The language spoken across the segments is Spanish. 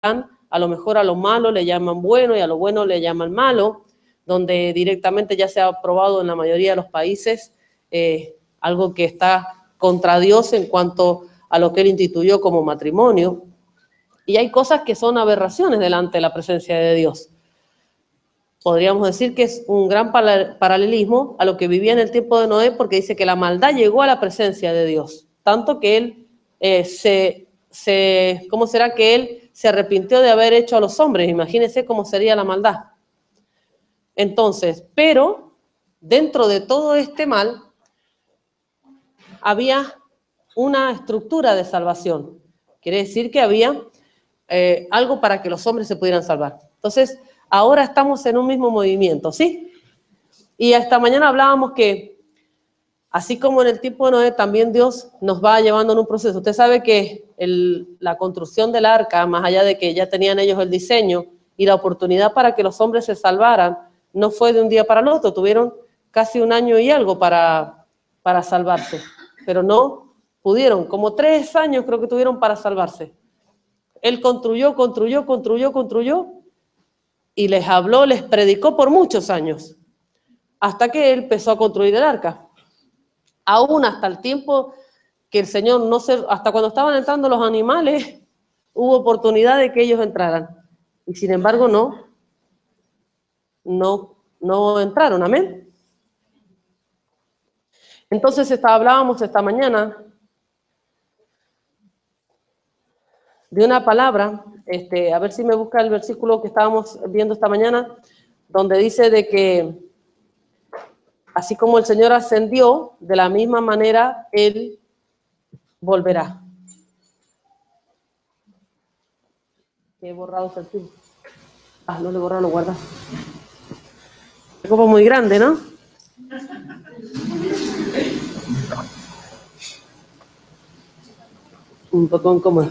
a lo mejor a lo malo le llaman bueno y a lo bueno le llaman malo, donde directamente ya se ha aprobado en la mayoría de los países algo que está contra Dios en cuanto a lo que él instituyó como matrimonio. Y hay cosas que son aberraciones delante de la presencia de Dios. Podríamos decir que es un gran paralelismo a lo que vivía en el tiempo de Noé, porque dice que la maldad llegó a la presencia de Dios, tanto que él ¿cómo será que él se arrepintió de haber hecho a los hombres? Imagínense cómo sería la maldad. Entonces, pero dentro de todo este mal había una estructura de salvación. Quiere decir que había algo para que los hombres se pudieran salvar. Entonces, ahora estamos en un mismo movimiento, ¿sí? Y hasta mañana hablábamos que, así como en el tiempo de Noé, también Dios nos va llevando en un proceso. Usted sabe que la construcción del arca, más allá de que ya tenían ellos el diseño y la oportunidad para que los hombres se salvaran, no fue de un día para el otro. Tuvieron casi un año y algo para salvarse, pero no pudieron. Como 3 años creo que tuvieron para salvarse. Él construyó y les habló, les predicó por muchos años, hasta que él empezó a construir el arca. Aún hasta el tiempo que el Señor hasta cuando estaban entrando los animales, hubo oportunidad de que ellos entraran. Y sin embargo no entraron, amén. Entonces hablábamos esta mañana de una palabra, a ver si me busca el versículo que estábamos viendo esta mañana, donde dice de que así como el Señor ascendió, de la misma manera Él volverá. He borrado ese archivo. No le he borrado, lo guarda. Es como muy grande, ¿no? Un poco incómodo.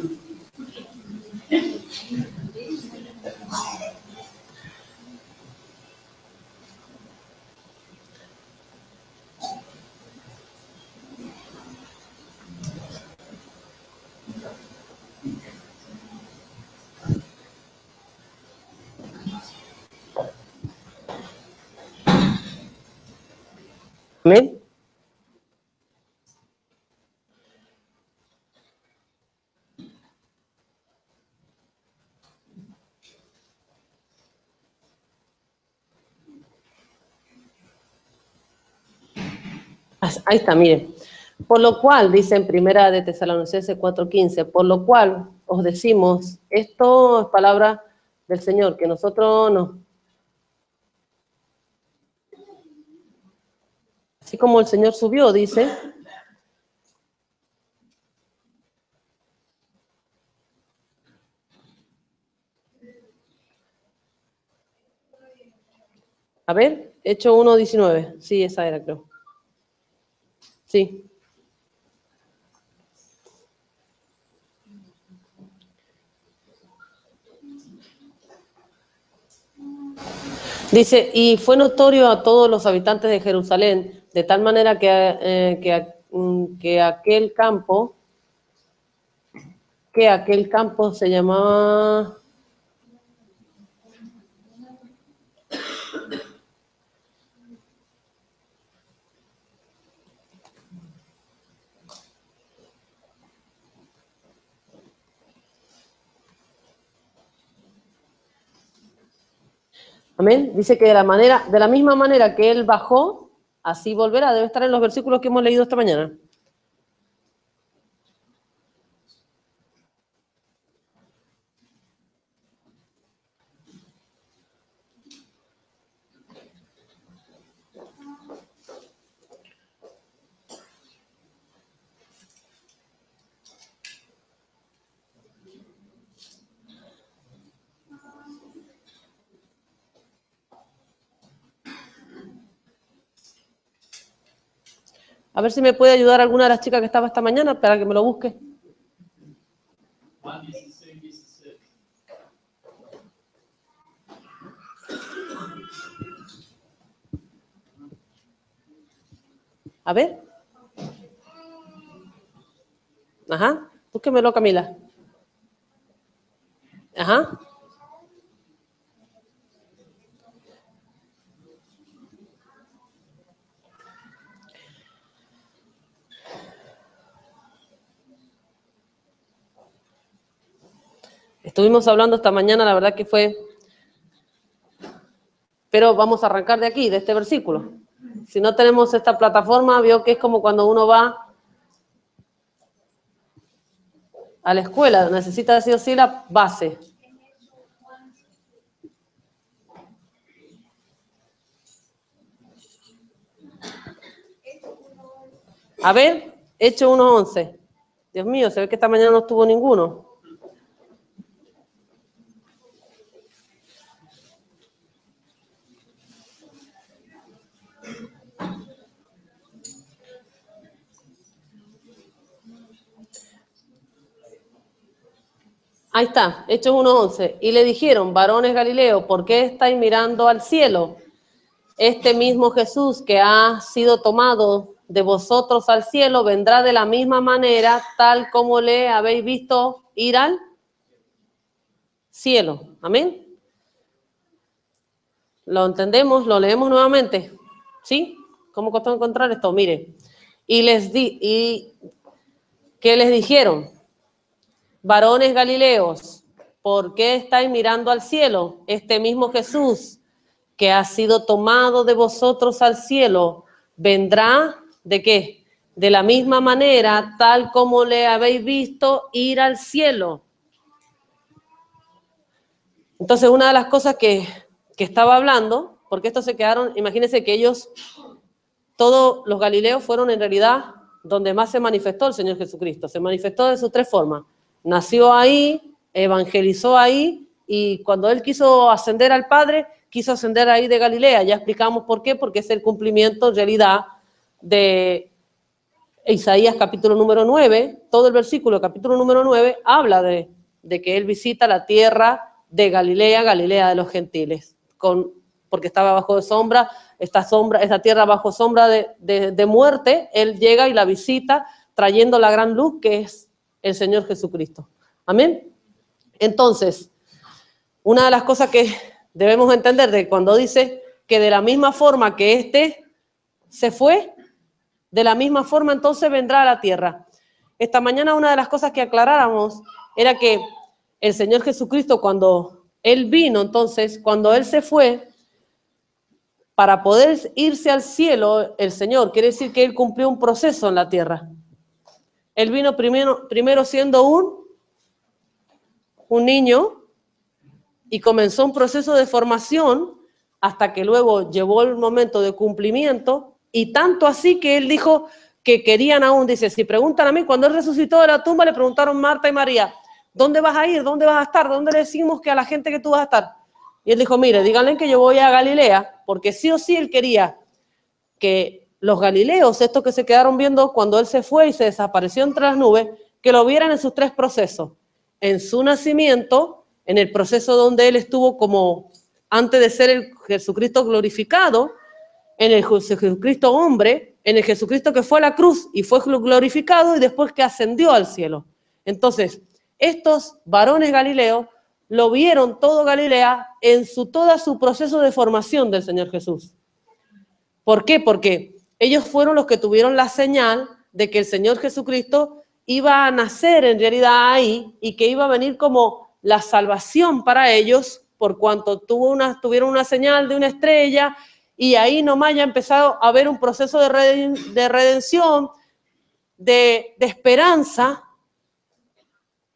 ¿Amén? Ahí está, miren. Por lo cual, dice en Primera de Tesalonicenses 4:15, por lo cual os decimos, esto es palabra del Señor, que nosotros no. Así como el Señor subió, dice. A ver, Hechos 1:19. Sí, esa era, creo. Sí. Dice, y fue notorio a todos los habitantes de Jerusalén, de tal manera que aquel campo se llamaba... Amén. Dice que de la misma manera que él bajó, así volverá. Debe estar en los versículos que hemos leído esta mañana. A ver si me puede ayudar alguna de las chicas que estaba esta mañana para que me lo busque. A ver. Ajá. Búsquemelo, Camila. Ajá. Estuvimos hablando esta mañana, la verdad que fue... Pero vamos a arrancar de aquí, de este versículo. Si no tenemos esta plataforma, veo que es como cuando uno va a la escuela, necesita sí o sí la base. A ver, Hechos 1:11. Dios mío, se ve que esta mañana no estuvo ninguno. Ahí está, Hechos 1:11. Y le dijeron, varones Galileos, ¿por qué estáis mirando al cielo? Este mismo Jesús que ha sido tomado de vosotros al cielo vendrá de la misma manera, tal como le habéis visto ir al cielo. Amén. ¿Lo entendemos? ¿Lo leemos nuevamente? ¿Sí? ¿Cómo costó encontrar esto? Mire. Y ¿qué les dijeron? Varones Galileos, ¿por qué estáis mirando al cielo? Este mismo Jesús que ha sido tomado de vosotros al cielo, vendrá, ¿de qué? De la misma manera, tal como le habéis visto ir al cielo. Entonces, una de las cosas que estaba hablando, porque estos se quedaron, imagínense que ellos, todos los galileos fueron en realidad donde más se manifestó el Señor Jesucristo. Se manifestó de sus tres formas. Nació ahí, evangelizó ahí, y cuando Él quiso ascender al Padre, quiso ascender ahí de Galilea. Ya explicamos por qué, porque es el cumplimiento en realidad de Isaías capítulo número 9. Todo el versículo capítulo número 9 habla de que Él visita la tierra de Galilea, Galilea de los gentiles, porque estaba bajo de sombra, esta tierra bajo sombra de muerte. Él llega y la visita trayendo la gran luz que es el Señor Jesucristo. Amén. Entonces, una de las cosas que debemos entender de cuando dice que de la misma forma que éste se fue, de la misma forma entonces vendrá a la tierra. Esta mañana una de las cosas que aclaráramos era que el Señor Jesucristo, cuando Él vino, entonces, cuando Él se fue, para poder irse al cielo, el Señor, quiere decir que Él cumplió un proceso en la tierra. Él vino primero siendo un niño y comenzó un proceso de formación hasta que luego llegó el momento de cumplimiento, y tanto así que Él dijo que querían aún, dice, si preguntan a mí, cuando Él resucitó de la tumba le preguntaron Marta y María, ¿dónde vas a ir? ¿Dónde vas a estar? ¿Dónde le decimos que a la gente que tú vas a estar? Y Él dijo, mire, díganle que yo voy a Galilea, porque sí o sí Él quería que los galileos, estos que se quedaron viendo cuando Él se fue y se desapareció entre las nubes, que lo vieran en sus tres procesos: en su nacimiento, en el proceso donde Él estuvo como antes de ser el Jesucristo glorificado, en el Jesucristo hombre, en el Jesucristo que fue a la cruz y fue glorificado, y después que ascendió al cielo. Entonces, estos varones galileos lo vieron todo Galilea en todo su proceso de formación del Señor Jesús. ¿Por qué? Porque ellos fueron los que tuvieron la señal de que el Señor Jesucristo iba a nacer en realidad ahí y que iba a venir como la salvación para ellos, por cuanto tuvieron una señal de una estrella, y ahí nomás ya empezado a haber un proceso de redención, de esperanza.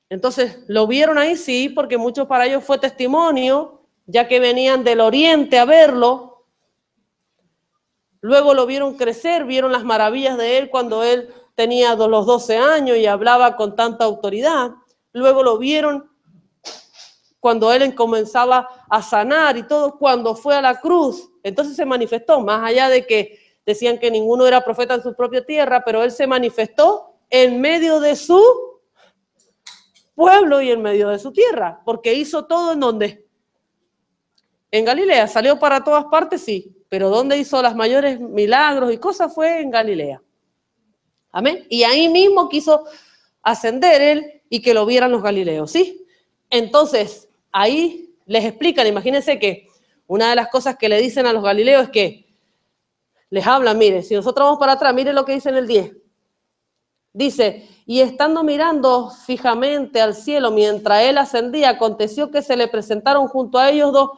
Entonces, ¿lo vieron ahí? Sí, porque mucho para ellos fue testimonio, ya que venían del oriente a verlo. Luego lo vieron crecer, vieron las maravillas de Él cuando Él tenía los 12 años y hablaba con tanta autoridad. Luego lo vieron cuando Él comenzaba a sanar y todo, cuando fue a la cruz. Entonces se manifestó, más allá de que decían que ninguno era profeta en su propia tierra, pero Él se manifestó en medio de su pueblo y en medio de su tierra, porque hizo todo en donde. En Galilea, salió para todas partes, sí, pero donde hizo las mayores milagros y cosas fue en Galilea. Amén. Y ahí mismo quiso ascender Él y que lo vieran los galileos, ¿sí? Entonces, ahí les explican, imagínense que una de las cosas que le dicen a los galileos es que les hablan, mire, si nosotros vamos para atrás, mire lo que dice en el 10. Dice, y estando mirando fijamente al cielo mientras él ascendía, aconteció que se le presentaron junto a ellos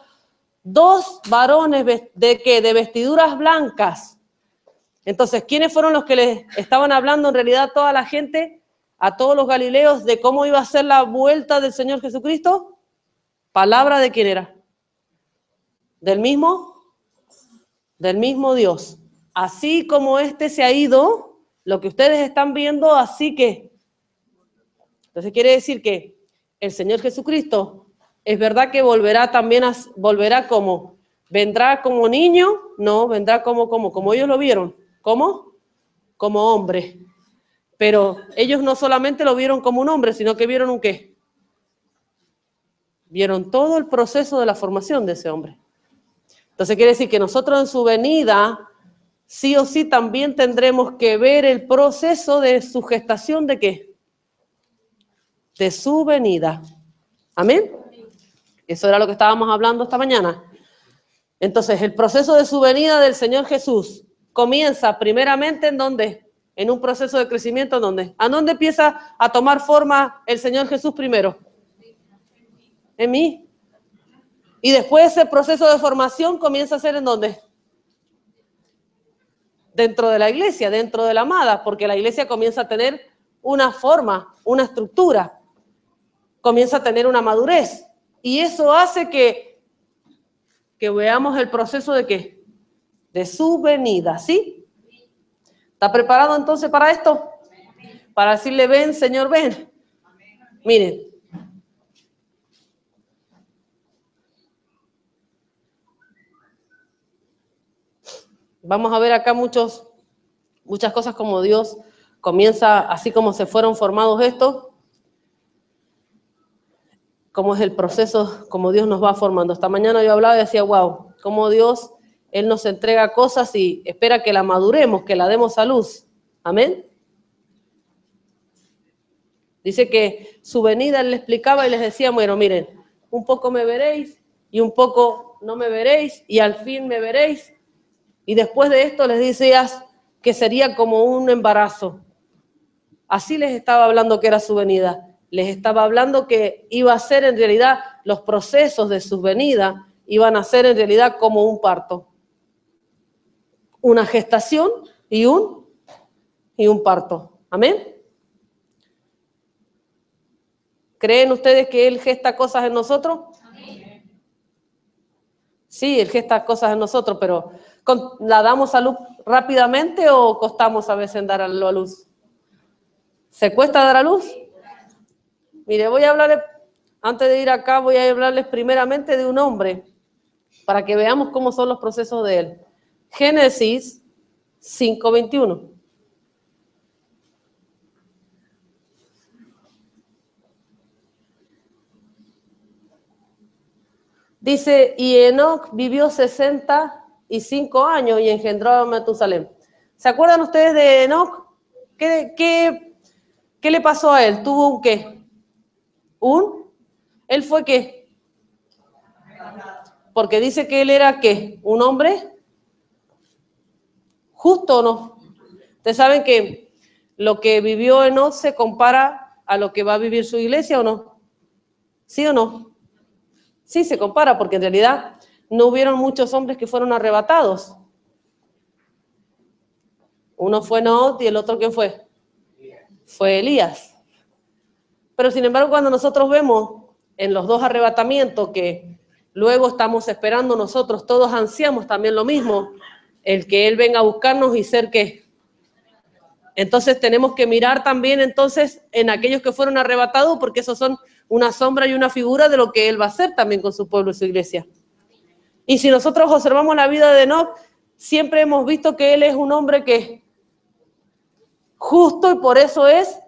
dos varones de vestiduras blancas. Entonces, ¿quiénes fueron los que les estaban hablando en realidad a toda la gente, a todos los galileos, de cómo iba a ser la vuelta del Señor Jesucristo? ¿Palabra de quién era? Del mismo Dios. Así como este se ha ido, lo que ustedes están viendo, así que. Entonces quiere decir que el Señor Jesucristo, es verdad que volverá también, volverá como, vendrá como niño, no, vendrá como ellos lo vieron. ¿Cómo? Como hombre. Pero ellos no solamente lo vieron como un hombre, sino que vieron un ¿qué? Vieron todo el proceso de la formación de ese hombre. Entonces quiere decir que nosotros en su venida, sí o sí también tendremos que ver el proceso de su gestación, ¿de qué? De su venida. ¿Amén? Eso era lo que estábamos hablando esta mañana. Entonces, el proceso de su venida del Señor Jesús comienza primeramente ¿en dónde? En un proceso de crecimiento, ¿en dónde? ¿A dónde empieza a tomar forma el Señor Jesús primero? En mí. Y después ese proceso de formación comienza a ser ¿en dónde? Dentro de la iglesia, dentro de la amada, porque la iglesia comienza a tener una forma, una estructura, comienza a tener una madurez. Y eso hace que veamos el proceso de ¿qué? De su venida, ¿sí? ¿Está preparado entonces para esto? Para decirle, ven, Señor, ven. Miren. Vamos a ver acá muchas cosas como Dios comienza, así como se fueron formados estos, cómo es el proceso, cómo Dios nos va formando. Esta mañana yo hablaba y decía, wow, cómo Dios, Él nos entrega cosas y espera que la maduremos, que la demos a luz. Amén. Dice que su venida Él le explicaba y les decía, bueno, miren, un poco me veréis y un poco no me veréis y al fin me veréis. Y después de esto les decías que sería como un embarazo. Así les estaba hablando que era su venida. Les estaba hablando que iba a ser en realidad los procesos de su venida, iban a ser en realidad como un parto. Una gestación y un parto. ¿Amén? ¿Creen ustedes que Él gesta cosas en nosotros? Amén. Sí, Él gesta cosas en nosotros, pero ¿la damos a luz rápidamente o costamos a veces en dar a luz? ¿Se cuesta dar a luz? Mire, voy a hablarles, antes de ir acá, voy a hablarles primeramente de un hombre, para que veamos cómo son los procesos de él. Génesis 5:21. Dice, y Enoc vivió 65 años y engendró a Matusalén. ¿Se acuerdan ustedes de Enoc? ¿Qué le pasó a él? ¿Tuvo un qué? ¿Él fue qué? Porque dice que él era ¿qué? ¿Un hombre? ¿Justo o no? Ustedes saben que lo que vivió Enoc se compara a lo que va a vivir su iglesia, ¿o no? ¿Sí o no? Sí, se compara, porque en realidad no hubieron muchos hombres que fueron arrebatados. Uno fue Enoc y el otro ¿quién fue? Fue Elías. Pero sin embargo, cuando nosotros vemos en los dos arrebatamientos que luego estamos esperando nosotros, todos ansiamos también lo mismo, el que Él venga a buscarnos y ser ¿qué? Entonces tenemos que mirar también entonces en aquellos que fueron arrebatados, porque esos son una sombra y una figura de lo que Él va a hacer también con su pueblo y su iglesia. Y si nosotros observamos la vida de Enoc, siempre hemos visto que él es un hombre que justo y por eso es.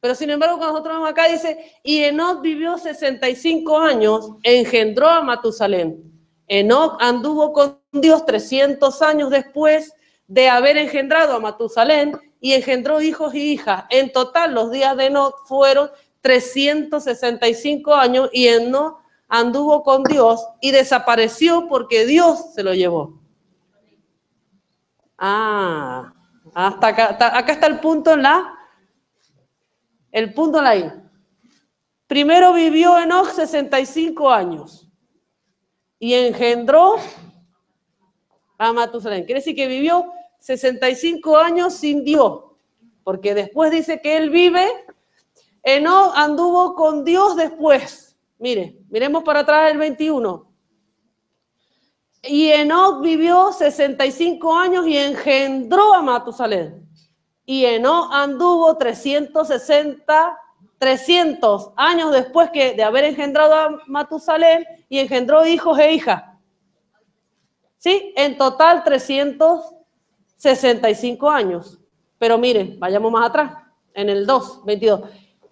Pero sin embargo, cuando nosotros vemos acá, dice, y Enoc vivió 65 años, engendró a Matusalén. Enoc anduvo con Dios 300 años después de haber engendrado a Matusalén y engendró hijos y hijas. En total, los días de Enoc fueron 365 años y Enoc anduvo con Dios y desapareció porque Dios se lo llevó. Hasta acá, acá está el punto en la I. Primero vivió Enoc 65 años y engendró a Matusalén. Quiere decir que vivió 65 años sin Dios, porque después dice que él vive. Enoc anduvo con Dios después. Miremos para atrás el 21. Y Enoc vivió 65 años y engendró a Matusalén. Y Enoc anduvo 300 años después de haber engendrado a Matusalén y engendró hijos e hijas. ¿Sí? En total 365 años. Pero miren, vayamos más atrás, en el 22.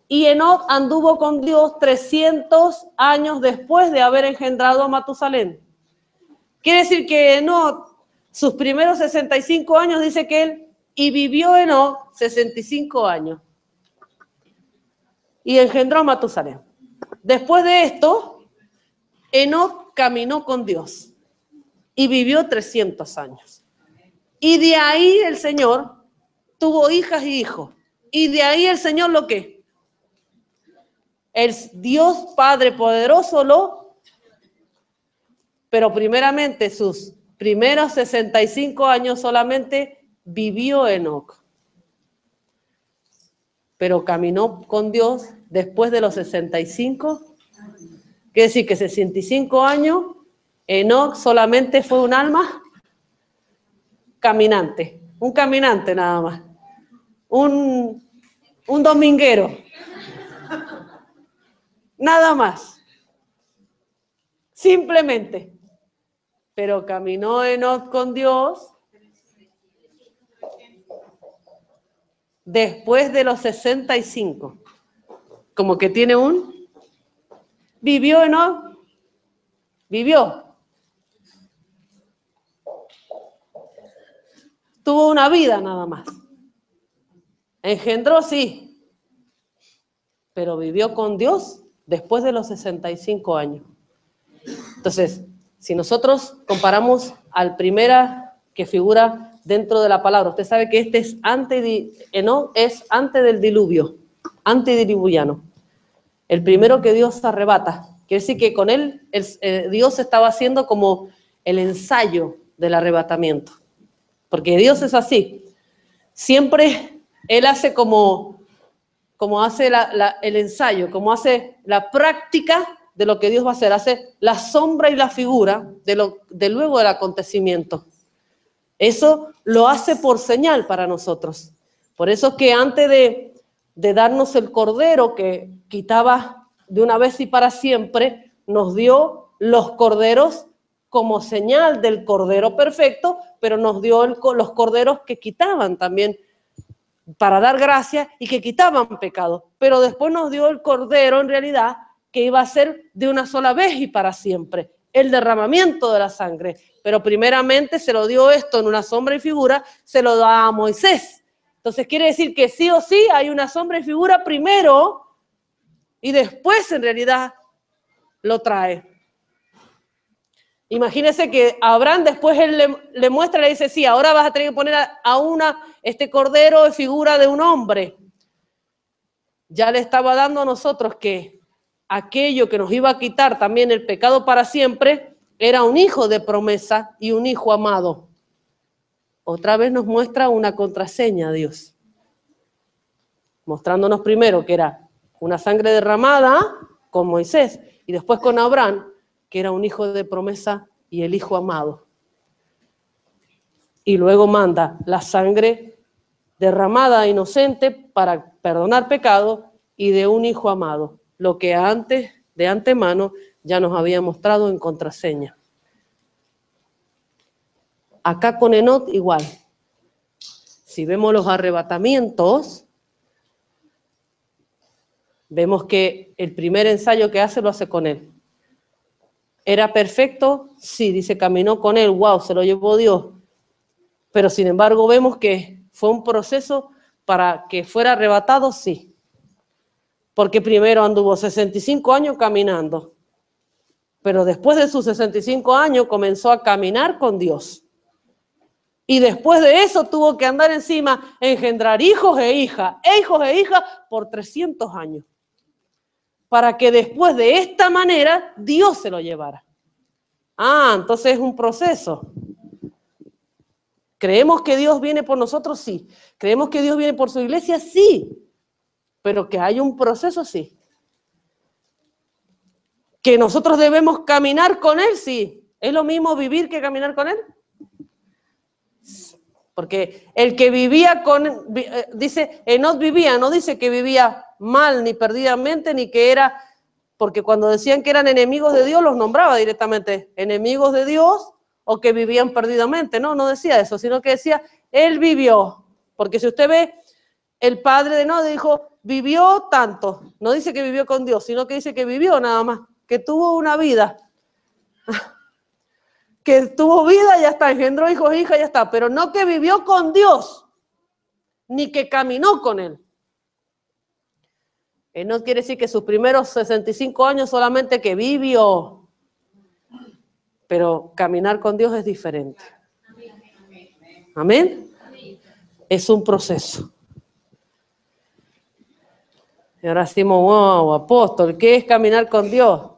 Y Enoc anduvo con Dios 300 años después de haber engendrado a Matusalén. Quiere decir que Enoc, sus primeros 65 años, dice que él, y vivió Enoc 65 años. Y engendró a Matusalén. Después de esto, Enoc caminó con Dios y vivió 300 años. Y de ahí el Señor tuvo hijas y hijos. Y de ahí el Señor ¿lo qué? El Dios Padre Poderoso pero primeramente sus primeros 65 años solamente vivió Enoc. Pero caminó con Dios después de los 65. Quiere decir que 65 años, Enoc solamente fue un alma caminante. Un caminante nada más. Un dominguero. Nada más. Simplemente. Pero caminó Enoc con Dios después de los 65. Como que tiene vivió Enoc. Vivió. Tuvo una vida nada más. Engendró, sí. Pero vivió con Dios después de los 65 años. Entonces, si nosotros comparamos al primera que figura dentro de la palabra, usted sabe que este es Enoc es antes del diluvio, antediluviano. El primero que Dios arrebata. Quiere decir que con él Dios estaba haciendo como el ensayo del arrebatamiento. Porque Dios es así. Siempre Él hace como hace el ensayo, como hace la práctica de lo que Dios va a hacer. Hace la sombra y la figura de luego del acontecimiento. Eso lo hace por señal para nosotros. Por eso es que antes de darnos el cordero que quitaba de una vez y para siempre, nos dio los corderos como señal del cordero perfecto, pero nos dio los corderos que quitaban también para dar gracia y que quitaban pecado. Pero después nos dio el cordero en realidad que iba a ser de una sola vez y para siempre, el derramamiento de la sangre. Pero primeramente se lo dio esto en una sombra y figura, se lo da a Moisés. Entonces quiere decir que sí o sí hay una sombra y figura primero y después en realidad lo trae. Imagínese que Abraham después él le muestra, le dice, sí, ahora vas a tener que poner este cordero de figura de un hombre. Ya le estaba dando a nosotros que aquello que nos iba a quitar también el pecado para siempre era un hijo de promesa y un hijo amado. Otra vez nos muestra una contraseña a Dios. Mostrándonos primero que era una sangre derramada con Moisés y después con Abraham, que era un hijo de promesa y el hijo amado. Y luego manda la sangre derramada inocente para perdonar pecado y de un hijo amado, lo que antes, de antemano, ya nos había mostrado en contraseña. Acá con Enoc igual. Si vemos los arrebatamientos, vemos que el primer ensayo que hace lo hace con él. ¿Era perfecto? Sí, dice, caminó con él, wow, se lo llevó Dios. Pero sin embargo vemos que fue un proceso para que fuera arrebatado, sí. porque primero anduvo 65 años caminando, pero después de sus 65 años comenzó a caminar con Dios. Y después de eso tuvo que andar encima, engendrar hijos e hijas por 300 años. Para que después de esta manera Dios se lo llevara. Entonces es un proceso. ¿Creemos que Dios viene por nosotros? Sí. ¿Creemos que Dios viene por su iglesia? Sí. Pero que hay un proceso, sí. ¿Que nosotros debemos caminar con Él? Sí. ¿Es lo mismo vivir que caminar con Él? Porque el que vivía dice, Enoc vivía, no dice que vivía mal ni perdidamente, ni que era, porque cuando decían que eran enemigos de Dios, los nombraba directamente enemigos de Dios o que vivían perdidamente. No decía eso, sino que decía, él vivió. Porque si usted ve, el padre de Enoc dijo, vivió tanto. No dice que vivió con Dios, sino que dice que vivió nada más, que tuvo una vida. Que tuvo vida, ya está, engendró hijos e hijas, ya está, pero no que vivió con Dios, ni que caminó con Él. No quiere decir que sus primeros 65 años solamente que vivió, pero caminar con Dios es diferente. ¿Amén? Es un proceso. Y ahora decimos, wow, apóstol, ¿qué es caminar con Dios?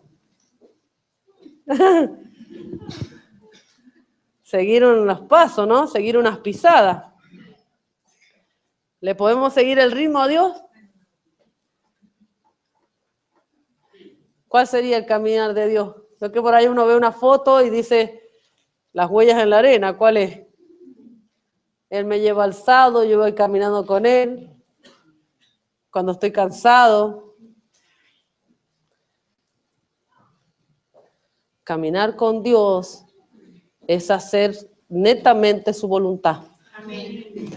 Seguir unos pasos, ¿no? Seguir unas pisadas. ¿Le podemos seguir el ritmo a Dios? ¿Cuál sería el caminar de Dios? Creo que por ahí uno ve una foto y dice, las huellas en la arena, ¿cuál es? Él me lleva alzado, yo voy caminando con Él. Cuando estoy cansado. Caminar con Dios es hacer netamente su voluntad. Amén.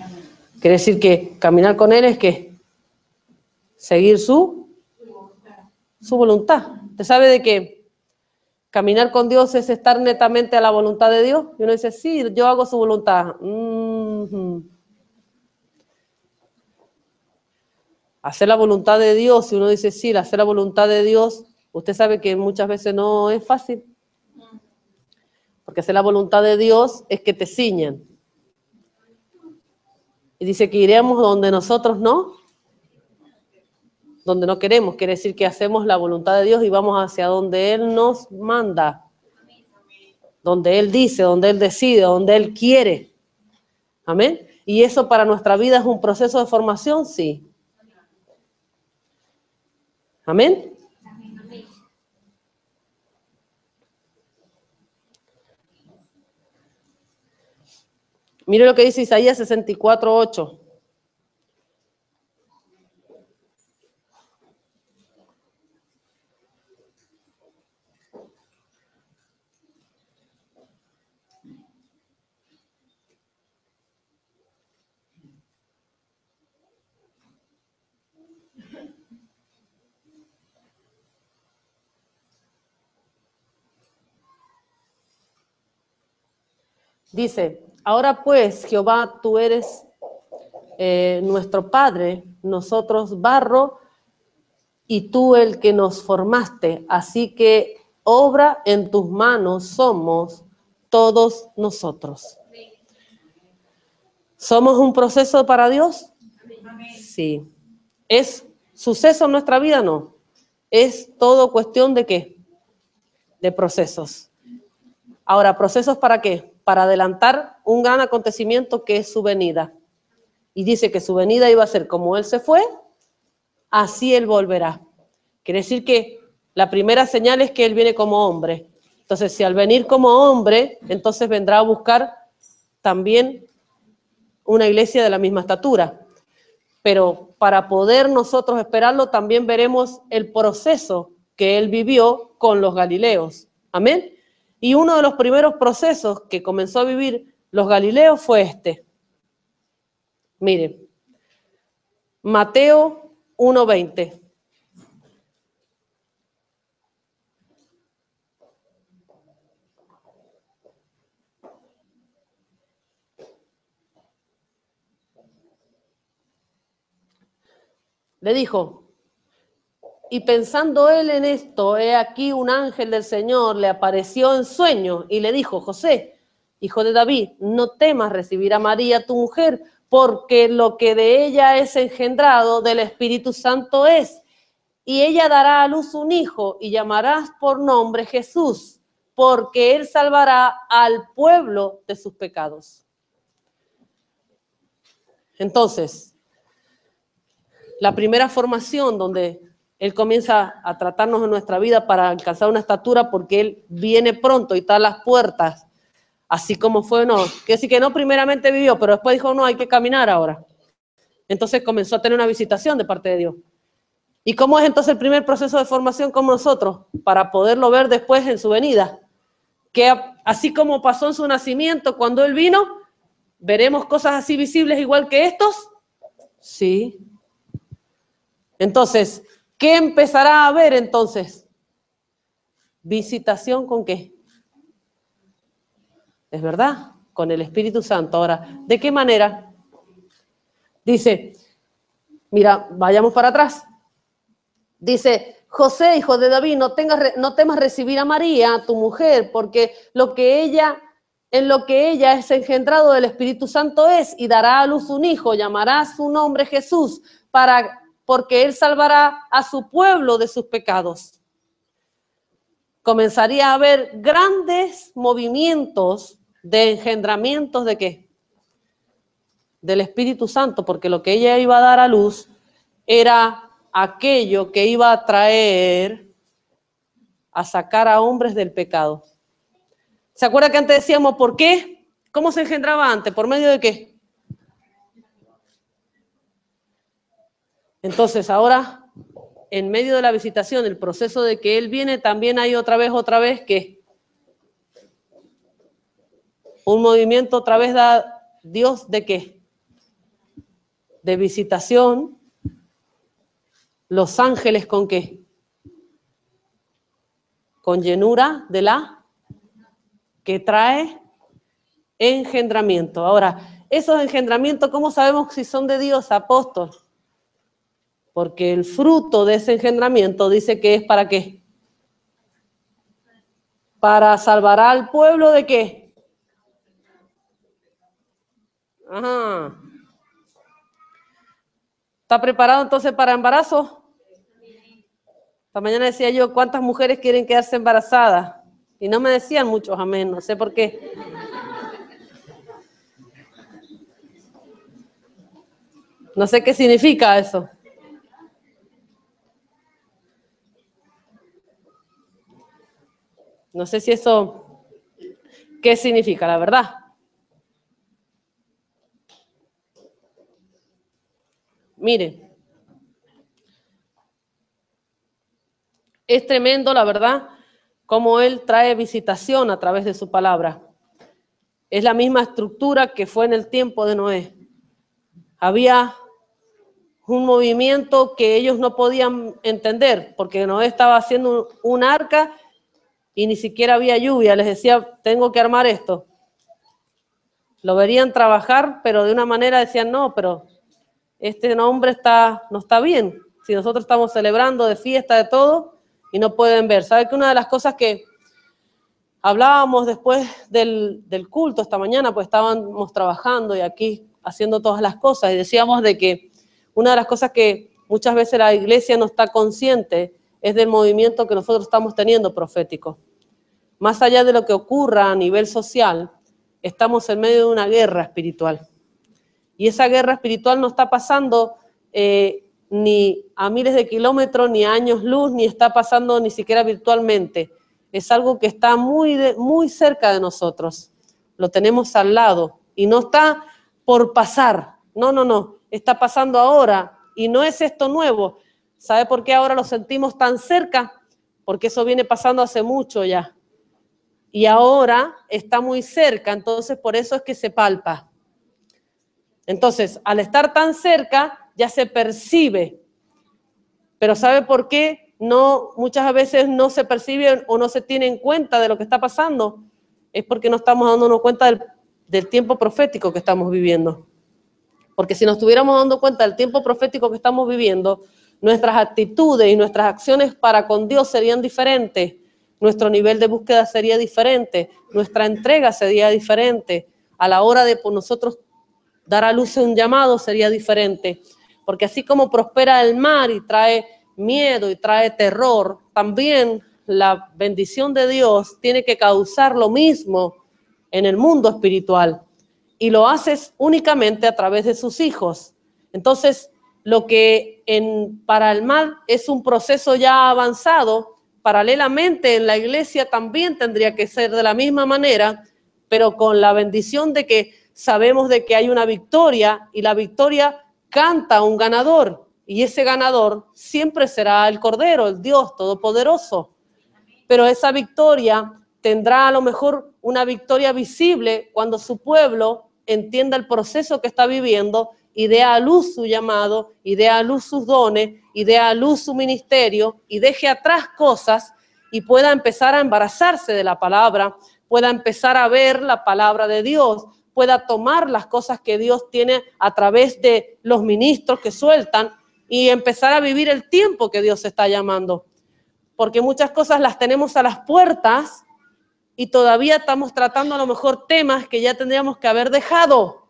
Quiere decir que caminar con Él es que seguir su voluntad. ¿Usted sabe de que caminar con Dios es estar netamente a la voluntad de Dios? Y uno dice, sí, yo hago su voluntad. Hacer la voluntad de Dios, si uno dice, sí, hacer la voluntad de Dios, usted sabe que muchas veces no es fácil. Porque hacer la voluntad de Dios es que te ciñan. Y dice que iremos donde nosotros donde no queremos. Quiere decir que hacemos la voluntad de Dios y vamos hacia donde Él nos manda. Donde Él dice, donde Él decide, donde Él quiere. Amén. Y eso para nuestra vida es un proceso de formación, sí. Amén. Mire lo que dice Isaías 64:8. Dice, ahora pues, Jehová, tú eres nuestro Padre, nosotros barro, y tú el que nos formaste. Así que obra en tus manos somos todos nosotros. ¿Somos un proceso para Dios? Sí. ¿Es suceso en nuestra vida? No. Es todo cuestión de ¿qué? De procesos. Ahora, ¿procesos para qué? Para adelantar un gran acontecimiento que es su venida. Y dice que su venida iba a ser como Él se fue, así Él volverá. Quiere decir que la primera señal es que Él viene como hombre. Entonces, si al venir como hombre, entonces vendrá a buscar también una iglesia de la misma estatura. Pero para poder nosotros esperarlo, también veremos el proceso que Él vivió con los galileos. Amén. Y uno de los primeros procesos que comenzó a vivir los galileos fue este. Miren, Mateo 1:20. Le dijo, y pensando él en esto, he aquí un ángel del Señor le apareció en sueño y le dijo: José, hijo de David, no temas recibir a María tu mujer, porque lo que de ella es engendrado del Espíritu Santo es. Y ella dará a luz un hijo y llamarás por nombre Jesús, porque él salvará al pueblo de sus pecados. Entonces, la primera formación donde Él comienza a tratarnos en nuestra vida para alcanzar una estatura, porque Él viene pronto y está a las puertas, así como fue, no, que sí que no primeramente vivió, pero después dijo, no, hay que caminar ahora. Entonces comenzó a tener una visitación de parte de Dios. ¿Y cómo es entonces el primer proceso de formación con nosotros? Para poderlo ver después en su venida. Que así como pasó en su nacimiento, cuando Él vino, ¿veremos cosas así visibles igual que estos? Sí. Entonces, ¿qué empezará a haber entonces? ¿Visitación con qué? ¿Es verdad? Con el Espíritu Santo. Ahora, ¿de qué manera? Dice, mira, vayamos para atrás. Dice, José, hijo de David, no temas recibir a María, tu mujer, porque en lo que ella es engendrado del Espíritu Santo es, y dará a luz un hijo, llamará su nombre Jesús, porque él salvará a su pueblo de sus pecados. Comenzaría a haber grandes movimientos de engendramientos ¿de qué? Del Espíritu Santo, porque lo que ella iba a dar a luz era aquello que iba a traer a sacar a hombres del pecado. ¿Se acuerda que antes decíamos por qué? ¿Cómo se engendraba antes? ¿Por medio de qué? Entonces ahora, en medio de la visitación, el proceso de que Él viene, también hay otra vez que un movimiento otra vez da Dios ¿de qué? De visitación. Los ángeles ¿con qué? Con llenura de la que trae engendramiento. Ahora, esos engendramientos, ¿cómo sabemos si son de Dios, apóstol? Porque el fruto de ese engendramiento dice que es ¿para qué? Para salvar al pueblo ¿de qué? Ajá. ¿Está preparado entonces para embarazo? Esta mañana decía yo, ¿cuántas mujeres quieren quedarse embarazadas? Y no me decían muchos amén, no sé por qué. No sé qué significa eso. No sé si eso, ¿qué significa? La verdad. Mire, es tremendo, la verdad, cómo Él trae visitación a través de su palabra. Es la misma estructura que fue en el tiempo de Noé. Había un movimiento que ellos no podían entender, porque Noé estaba haciendo un arca y ni siquiera había lluvia. Les decía, tengo que armar esto. Lo verían trabajar, pero de una manera decían, no, pero este hombre no está bien. Si nosotros estamos celebrando de fiesta, de todo, y no pueden ver. ¿Sabe que una de las cosas que hablábamos después del culto esta mañana, pues estábamos trabajando y aquí haciendo todas las cosas, y decíamos de que una de las cosas que muchas veces la iglesia no está consciente es del movimiento que nosotros estamos teniendo profético. Más allá de lo que ocurra a nivel social, estamos en medio de una guerra espiritual. Y esa guerra espiritual no está pasando ni a miles de kilómetros, ni a años luz, ni está pasando ni siquiera virtualmente. Es algo que está muy cerca de nosotros. Lo tenemos al lado y no está por pasar. No. Está pasando ahora y no es esto nuevo. ¿Sabe por qué ahora lo sentimos tan cerca? Porque eso viene pasando hace mucho ya. Y ahora está muy cerca, entonces por eso es que se palpa. Entonces, al estar tan cerca, ya se percibe. Pero ¿sabe por qué muchas veces no se percibe o no se tiene en cuenta de lo que está pasando? Es porque no estamos dándonos cuenta del tiempo profético que estamos viviendo. Porque si nos estuviéramos dando cuenta del tiempo profético que estamos viviendo, nuestras actitudes y nuestras acciones para con Dios serían diferentes. Nuestro nivel de búsqueda sería diferente. Nuestra entrega sería diferente. A la hora de por nosotros dar a luz un llamado sería diferente. Porque así como prospera el mar y trae miedo y trae terror, también la bendición de Dios tiene que causar lo mismo en el mundo espiritual. Y lo haces únicamente a través de sus hijos. Entonces, lo que para el mal es un proceso ya avanzado, paralelamente en la iglesia también tendría que ser de la misma manera, pero con la bendición de que sabemos de que hay una victoria y la victoria canta a un ganador y ese ganador siempre será el Cordero, el Dios Todopoderoso. Pero esa victoria tendrá a lo mejor una victoria visible cuando su pueblo entienda el proceso que está viviendo y dé a luz su llamado, y dé a luz sus dones, y dé a luz su ministerio, y deje atrás cosas y pueda empezar a embarazarse de la palabra, pueda empezar a ver la palabra de Dios, pueda tomar las cosas que Dios tiene a través de los ministros que sueltan y empezar a vivir el tiempo que Dios está llamando. Porque muchas cosas las tenemos a las puertas y todavía estamos tratando a lo mejor temas que ya tendríamos que haber dejado.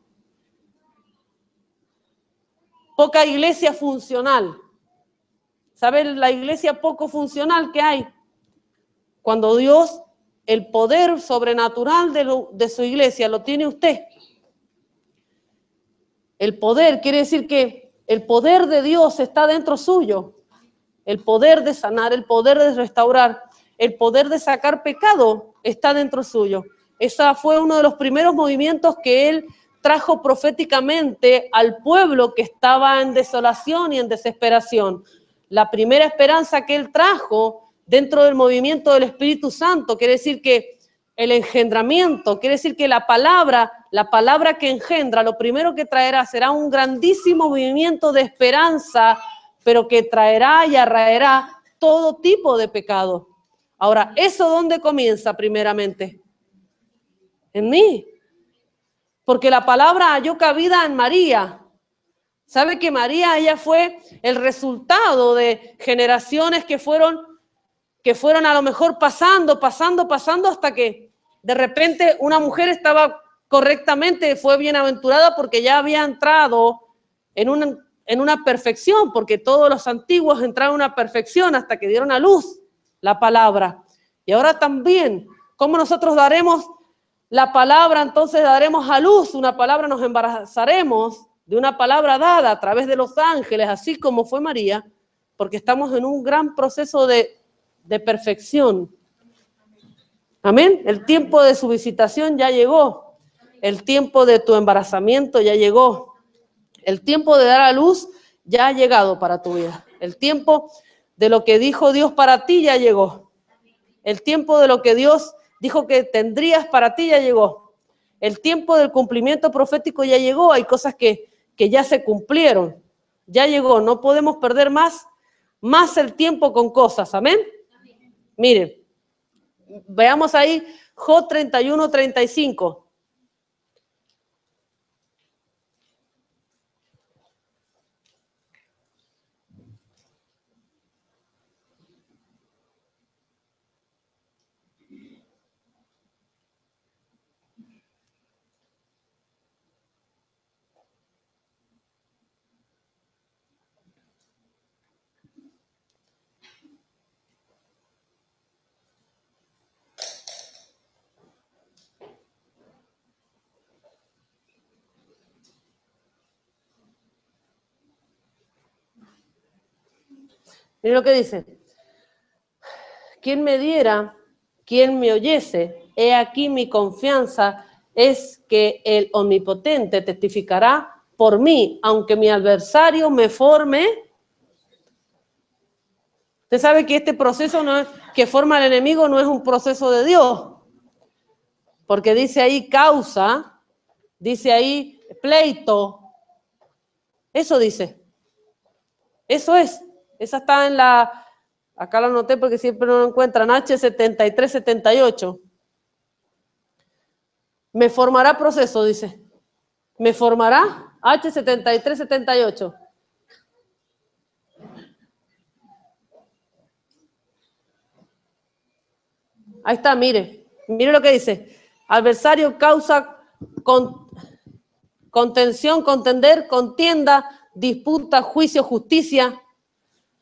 Poca iglesia funcional. ¿Saben la iglesia poco funcional que hay? Cuando Dios, el poder sobrenatural de su iglesia lo tiene usted. El poder quiere decir que el poder de Dios está dentro suyo. El poder de sanar, el poder de restaurar, el poder de sacar pecado está dentro suyo. Ese fue uno de los primeros movimientos que él trajo proféticamente al pueblo que estaba en desolación y en desesperación. La primera esperanza que él trajo dentro del movimiento del Espíritu Santo, quiere decir que el engendramiento, quiere decir que la palabra que engendra, lo primero que traerá será un grandísimo movimiento de esperanza, pero que traerá y arraerá todo tipo de pecado. Ahora, ¿eso dónde comienza primeramente? En mí. Porque la palabra halló cabida en María. ¿Sabe que María, ella fue el resultado de generaciones que fueron a lo mejor pasando hasta que de repente una mujer estaba correctamente, fue bienaventurada porque ya había entrado en una perfección, porque todos los antiguos entraron en una perfección hasta que dieron a luz la palabra. Y ahora también, ¿cómo nosotros daremos la palabra? Entonces daremos a luz una palabra, nos embarazaremos de una palabra dada a través de los ángeles, así como fue María, porque estamos en un gran proceso de perfección. Amén. El tiempo de su visitación ya llegó. El tiempo de tu embarazamiento ya llegó. El tiempo de dar a luz ya ha llegado para tu vida. El tiempo de lo que dijo Dios para ti ya llegó. El tiempo de lo que Dios dijo que tendrías para ti ya llegó. El tiempo del cumplimiento profético ya llegó. Hay cosas que ya se cumplieron. Ya llegó. No podemos perder más el tiempo con cosas. Amén. Miren, veamos ahí Job 31:35. Miren lo que dice. ¿Quién me diera, quién me oyese? He aquí mi confianza es que el Omnipotente testificará por mí, aunque mi adversario me forme. Usted sabe que este proceso que forma el enemigo no es un proceso de Dios, porque dice ahí causa, dice ahí pleito. Eso dice. Eso es. Esa está en acá la anoté porque siempre no lo encuentran, H7378. Me formará proceso, dice. Me formará H7378. Ahí está, mire. Mire lo que dice. Adversario causa contención, contender, contienda, disputa, juicio, justicia,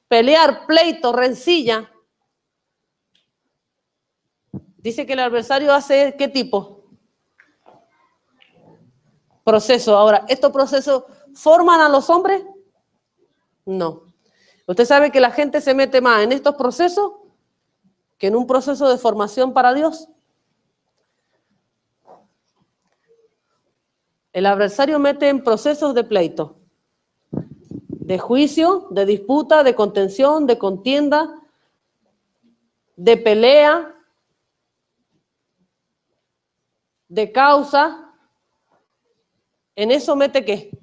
pelear, pleito, rencilla. Dice que el adversario hace ¿qué tipo? Proceso. Ahora, ¿estos procesos forman a los hombres? No. Usted sabe que la gente se mete más en estos procesos que en un proceso de formación para Dios. El adversario mete en procesos de pleito, de juicio, de disputa, de contención, de contienda, de pelea, de causa. ¿En eso mete qué?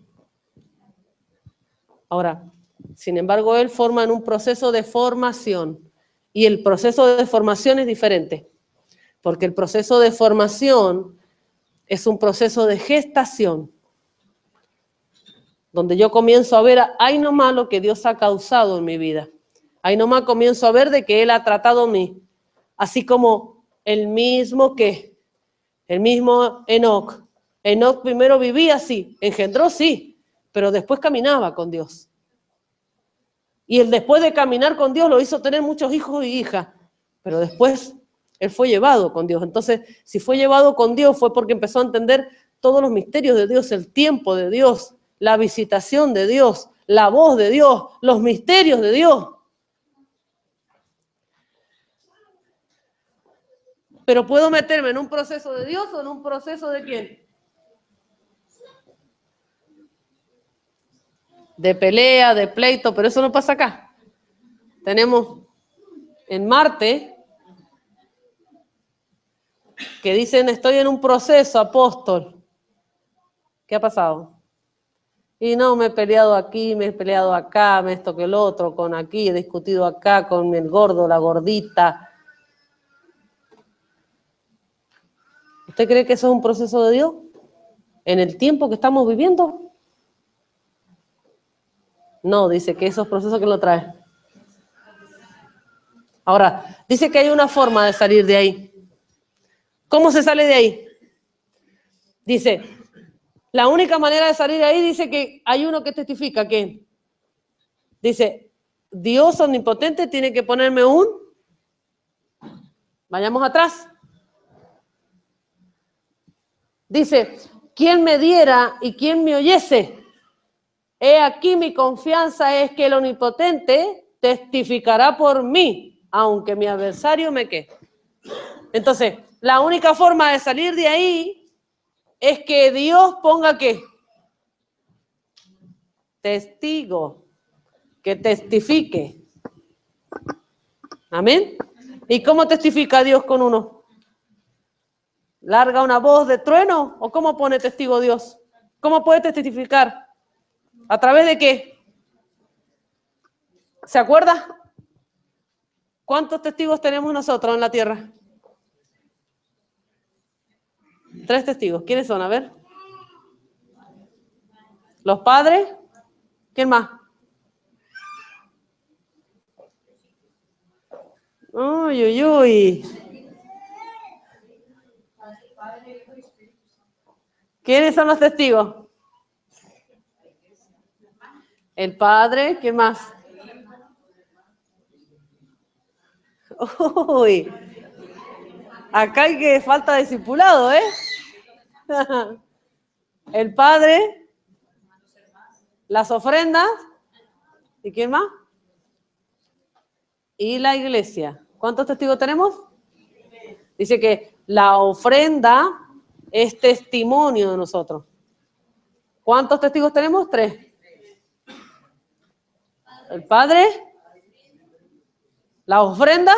Ahora, sin embargo, él forma en un proceso de formación. Y el proceso de formación es diferente. Porque el proceso de formación es un proceso de gestación. Donde yo comienzo a ver, ahí nomás lo que Dios ha causado en mi vida. Ahí nomás comienzo a ver de que Él ha tratado a mí. Así como el mismo Enoc. Enoc primero vivía así, engendró sí, pero después caminaba con Dios. Y él después de caminar con Dios lo hizo tener muchos hijos y hijas, pero después él fue llevado con Dios. Entonces, si fue llevado con Dios fue porque empezó a entender todos los misterios de Dios, el tiempo de Dios, la visitación de Dios, la voz de Dios, los misterios de Dios. Pero puedo meterme en un proceso de Dios o en un proceso de ¿quién? De pelea, de pleito, pero eso no pasa acá. Tenemos en Marte que dicen estoy en un proceso, apóstol. ¿Qué ha pasado? Y no, me he peleado aquí, me he peleado acá, me esto que el otro, con aquí, he discutido acá con el gordo, la gordita. ¿Usted cree que eso es un proceso de Dios? ¿En el tiempo que estamos viviendo? No, dice que esos procesos que lo traen. Ahora, dice que hay una forma de salir de ahí. ¿Cómo se sale de ahí? Dice, la única manera de salir de ahí, dice que hay uno que testifica que dice, Dios omnipotente tiene que ponerme vayamos atrás. Dice, ¿quién me diera y quién me oyese? He aquí mi confianza es que el omnipotente testificará por mí, aunque mi adversario me quede. Entonces, la única forma de salir de ahí es que Dios ponga ¿qué? Testigo, que testifique. ¿Amén? ¿Y cómo testifica Dios con uno? ¿Larga una voz de trueno o cómo pone testigo Dios? ¿Cómo puede testificar? ¿A través de qué? ¿Se acuerda? ¿Cuántos testigos tenemos nosotros en la tierra? 3 testigos. ¿Quiénes son? A ver. Los padres. ¿Quién más? Uy, uy, uy. ¿Quiénes son los testigos? El Padre. ¿Quién más? Uy. Acá hay que falta de discipulado, ¿eh? El Padre. Las ofrendas. ¿Y quién más? Y la iglesia. ¿Cuántos testigos tenemos? Dice que la ofrenda es testimonio de nosotros. ¿Cuántos testigos tenemos? 3. El Padre, la ofrenda,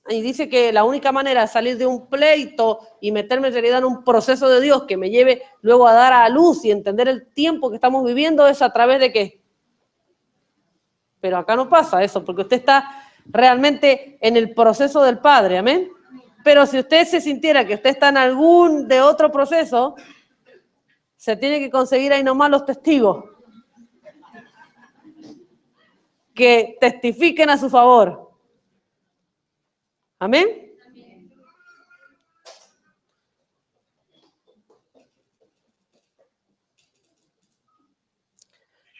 y dice que la única manera de salir de un pleito y meterme en realidad en un proceso de Dios que me lleve luego a dar a luz y entender el tiempo que estamos viviendo es a través de ¿qué? Pero acá no pasa eso, porque usted está realmente en el proceso del Padre, ¿amén? Pero si usted se sintiera que usted está en algún de otro proceso, se tiene que conseguir ahí nomás los testigos que testifiquen a su favor. ¿Amén?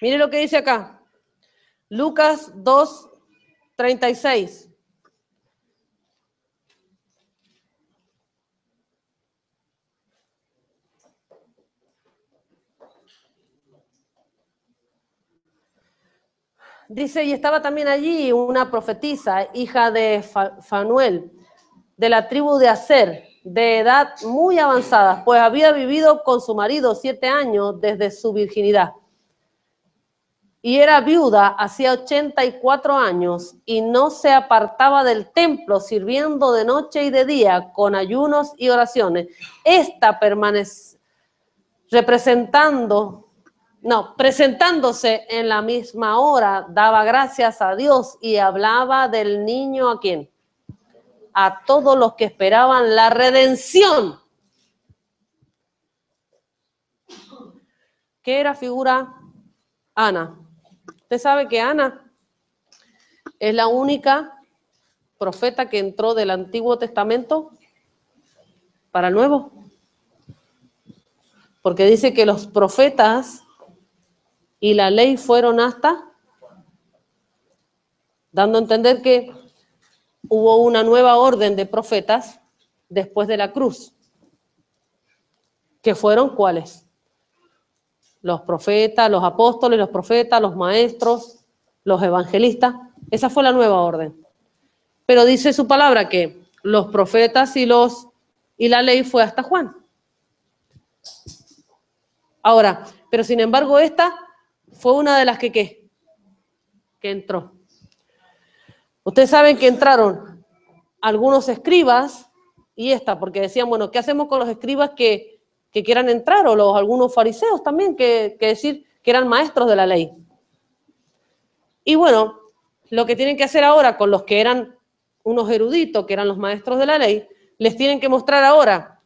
Mire lo que dice acá. Lucas 2:36. Dice, y estaba también allí una profetisa, hija de Fanuel, de la tribu de Aser, de edad muy avanzada, pues había vivido con su marido 7 años desde su virginidad. Y era viuda hacía 84 años y no se apartaba del templo, sirviendo de noche y de día con ayunos y oraciones. Esta presentándose en la misma hora, daba gracias a Dios y hablaba del niño ¿a quién? A todos los que esperaban la redención. ¿Qué era figura? Ana. Usted sabe que Ana es la única profeta que entró del Antiguo Testamento para el Nuevo. Porque dice que los profetas y la ley fueron hasta, dando a entender que hubo una nueva orden de profetas después de la cruz. ¿Que fueron cuáles? Los profetas, los apóstoles, los profetas, los maestros, los evangelistas. Esa fue la nueva orden. Pero dice su palabra que los profetas y la ley fue hasta Juan. Ahora, pero sin embargo esta fue una de las que entró. Ustedes saben que entraron algunos escribas y esta, porque decían, bueno, ¿qué hacemos con los escribas que quieran entrar? O algunos fariseos también, que decir que eran maestros de la ley. Y bueno, lo que tienen que hacer ahora con los que eran unos eruditos, que eran los maestros de la ley, les tienen que mostrar ahora,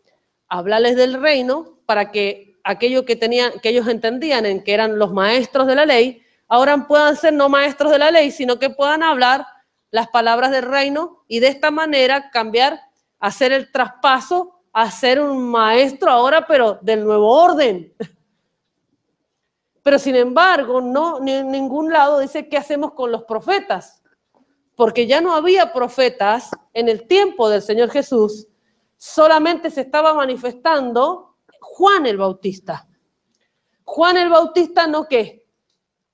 hablarles del reino, para que aquello que ellos entendían en que eran los maestros de la ley, ahora puedan ser no maestros de la ley, sino que puedan hablar las palabras del reino y de esta manera cambiar, hacer el traspaso a ser un maestro ahora, pero del nuevo orden. Pero sin embargo, no, ni en ningún lado dice qué hacemos con los profetas, porque ya no había profetas en el tiempo del Señor Jesús, solamente se estaba manifestando Juan el Bautista. Juan el Bautista no ¿qué?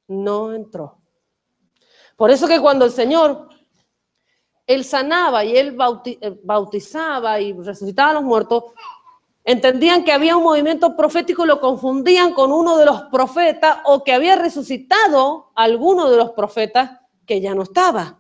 No entró. Por eso que cuando el Señor, Él sanaba y Él bautizaba y resucitaba a los muertos, entendían que había un movimiento profético y lo confundían con uno de los profetas o que había resucitado alguno de los profetas que ya no estaba.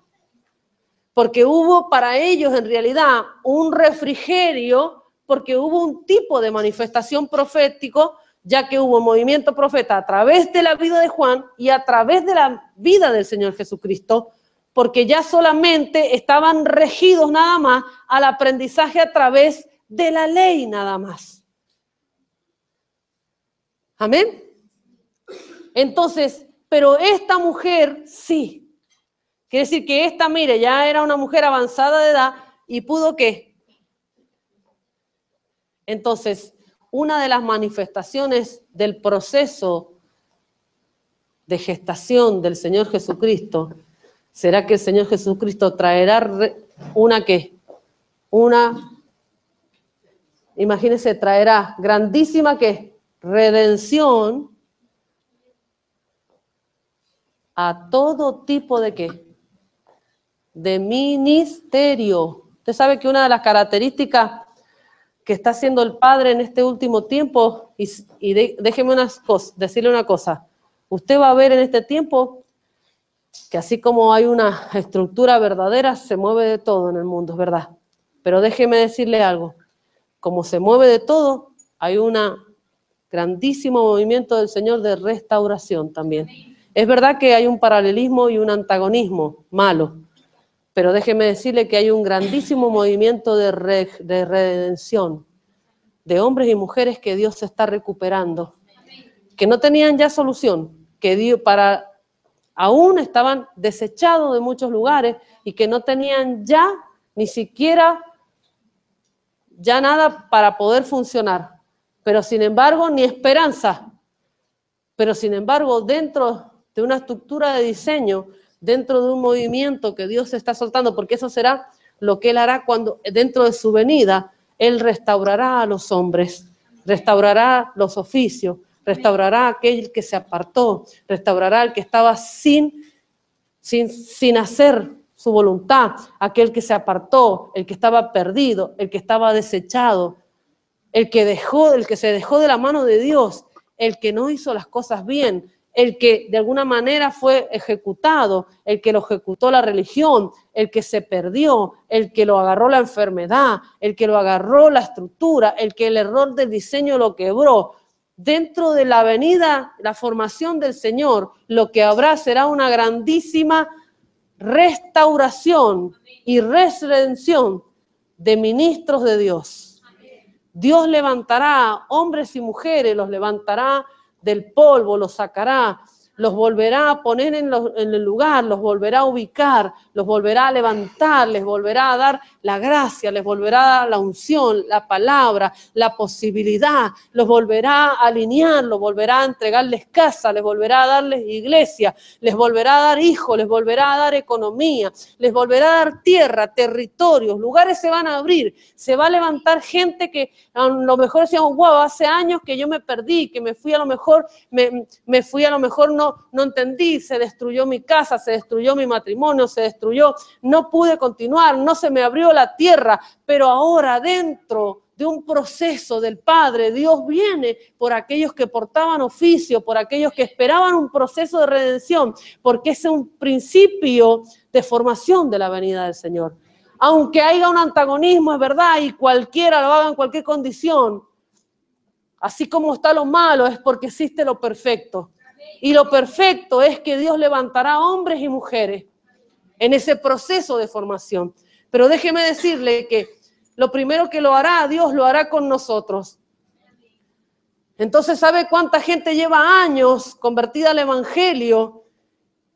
Porque hubo para ellos en realidad un refrigerio, porque hubo un tipo de manifestación profético, ya que hubo movimiento profeta a través de la vida de Juan y a través de la vida del Señor Jesucristo, porque ya solamente estaban regidos nada más al aprendizaje a través de la ley nada más. Amén. Entonces, pero esta mujer sí. Quiere decir que esta, mire, ya era una mujer avanzada de edad y pudo ¿qué? Entonces, una de las manifestaciones del proceso de gestación del Señor Jesucristo será que el Señor Jesucristo traerá imagínense, traerá grandísima ¿qué? Redención a todo tipo de ¿qué? De ministerio. Usted sabe que una de las características que está haciendo el Padre en este último tiempo, déjeme decirle una cosa, usted va a ver en este tiempo que así como hay una estructura verdadera, se mueve de todo en el mundo, es verdad. Pero déjeme decirle algo, como se mueve de todo, hay un grandísimo movimiento del Señor de restauración también. Es verdad que hay un paralelismo y un antagonismo malo, pero déjeme decirle que hay un grandísimo movimiento de redención, de hombres y mujeres que Dios está recuperando, que no tenían ya solución, que Dios aún estaban desechados de muchos lugares y que no tenían ya ni siquiera ya nada para poder funcionar, pero sin embargo ni esperanza, pero sin embargo dentro de una estructura de diseño, dentro de un movimiento que Dios está soltando, porque eso será lo que Él hará cuando dentro de su venida, Él restaurará a los hombres, restaurará los oficios, restaurará a aquel que se apartó, restaurará al que estaba sin hacer su voluntad, aquel que se apartó, el que estaba perdido, el que estaba desechado, el que se dejó de la mano de Dios, el que no hizo las cosas bien, el que de alguna manera fue ejecutado, el que lo ejecutó la religión, el que se perdió, el que lo agarró la enfermedad, el que lo agarró la estructura, el que el error del diseño lo quebró. Dentro de la venida, la formación del Señor, lo que habrá será una grandísima restauración y redención de ministros de Dios. Dios levantará hombres y mujeres, los levantará del polvo, los sacará, los volverá a poner en el lugar, los volverá a ubicar, los volverá a levantar, les volverá a dar la gracia, les volverá a dar la unción, la palabra, la posibilidad, los volverá a alinear, los volverá a entregarles casa, les volverá a darles iglesia, les volverá a dar hijos, les volverá a dar economía, les volverá a dar tierra, territorios, lugares se van a abrir, se va a levantar gente que a lo mejor decíamos, wow, hace años que yo me perdí, que me fui a lo mejor, me fui a lo mejor no entendí, se destruyó mi casa, se destruyó mi matrimonio, se destruyó, no pude continuar, no se me abrió la tierra, pero ahora dentro de un proceso del Padre, Dios viene por aquellos que portaban oficio, por aquellos que esperaban un proceso de redención, porque es un principio de formación de la venida del Señor. Aunque haya un antagonismo, es verdad, y cualquiera lo haga en cualquier condición, así como está lo malo, es porque existe lo perfecto. Y lo perfecto es que Dios levantará hombres y mujeres en ese proceso de formación. Pero déjeme decirle que lo primero que lo hará, Dios lo hará con nosotros. Entonces, ¿sabe cuánta gente lleva años convertida al Evangelio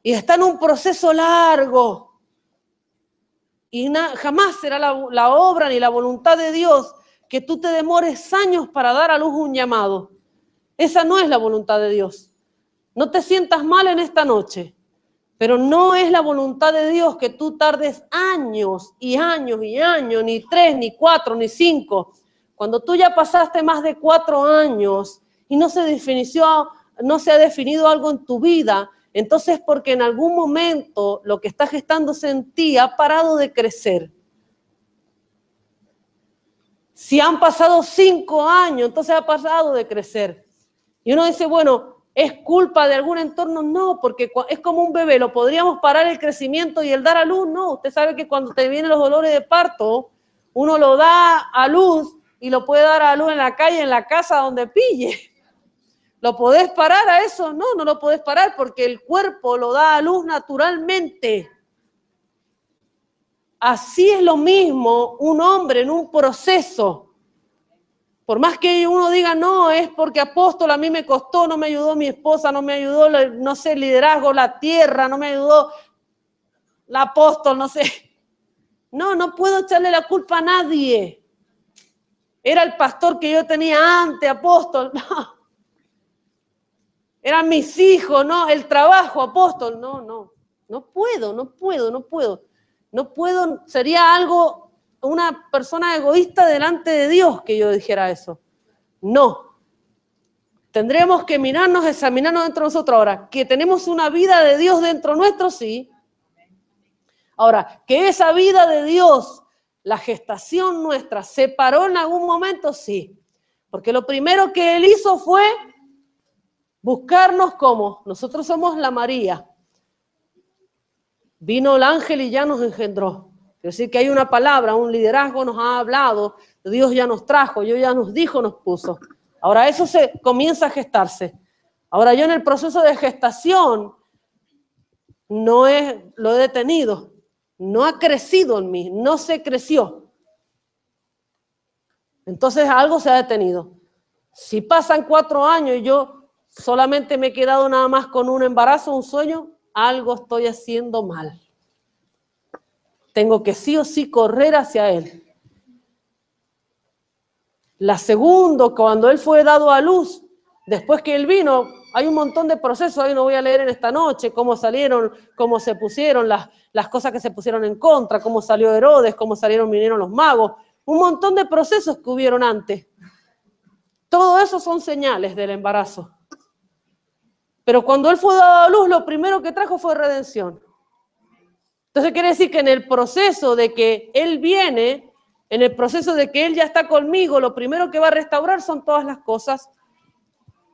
y está en un proceso largo? Y jamás será la obra ni la voluntad de Dios que tú te demores años para dar a luz un llamado. Esa no es la voluntad de Dios. No te sientas mal en esta noche, pero no es la voluntad de Dios que tú tardes años y años y años, ni 3, ni 4, ni 5. Cuando tú ya pasaste más de 4 años y no se ha definido algo en tu vida, entonces porque en algún momento lo que está gestándose en ti ha parado de crecer. Si han pasado 5 años, entonces ha pasado de crecer. Y uno dice, bueno, ¿es culpa de algún entorno? No, porque es como un bebé, ¿lo podríamos parar el crecimiento y el dar a luz? No, usted sabe que cuando te vienen los dolores de parto, uno lo da a luz y lo puede dar a luz en la calle, en la casa, donde pille. ¿Lo podés parar a eso? No, no lo podés parar porque el cuerpo lo da a luz naturalmente. Así es lo mismo un hombre en un proceso. Por más que uno diga, no, es porque apóstol a mí me costó, no me ayudó mi esposa, no me ayudó, no sé, el liderazgo, la tierra, no me ayudó la apóstol, no sé. No puedo echarle la culpa a nadie. Era el pastor que yo tenía antes, apóstol, no. Eran mis hijos, no, el trabajo, apóstol, no puedo, sería algo, una persona egoísta delante de Dios que yo dijera eso. No. Tendremos que examinarnos dentro de nosotros. Ahora, que tenemos una vida de Dios dentro nuestro, sí. Ahora, que esa vida de Dios, la gestación nuestra, se paró en algún momento, sí. Porque lo primero que Él hizo fue buscarnos como nosotros somos la María. Vino el ángel y ya nos engendró. Es decir, que hay una palabra, un liderazgo nos ha hablado, Dios ya nos trajo, Dios ya nos dijo, nos puso. Ahora eso se comienza a gestarse. Ahora yo en el proceso de gestación lo he detenido. No ha crecido en mí, no se creció. Entonces algo se ha detenido. Si pasan 4 años y yo solamente me he quedado nada más con un embarazo, un sueño, algo estoy haciendo mal. tengo que sí o sí correr hacia Él. La segunda, cuando Él fue dado a luz, después que Él vino, hay un montón de procesos, ahí no voy a leer en esta noche, cómo salieron, cómo se pusieron, las cosas que se pusieron en contra, cómo salió Herodes, cómo vinieron los magos, un montón de procesos que hubieron antes. Todo eso son señales del embarazo. Pero cuando Él fue dado a luz, lo primero que trajo fue redención. Entonces quiere decir que en el proceso de que Él viene, en el proceso de que Él ya está conmigo, lo primero que va a restaurar son todas las cosas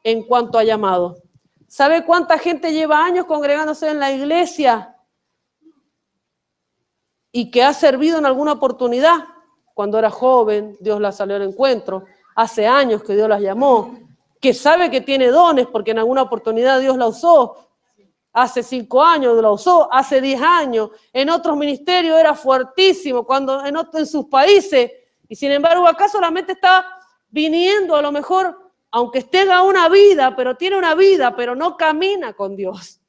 en cuanto a llamado. ¿Sabe cuánta gente lleva años congregándose en la iglesia y que ha servido en alguna oportunidad? Cuando era joven, Dios la salió al encuentro. Hace años que Dios las llamó. Que sabe que tiene dones porque en alguna oportunidad Dios la usó. Hace 5 años la usó, hace 10 años. En otros ministerios era fuertísimo, cuando en sus países. Y sin embargo acá solamente está viniendo a lo mejor, aunque tenga una vida, pero tiene una vida, pero no camina con Dios.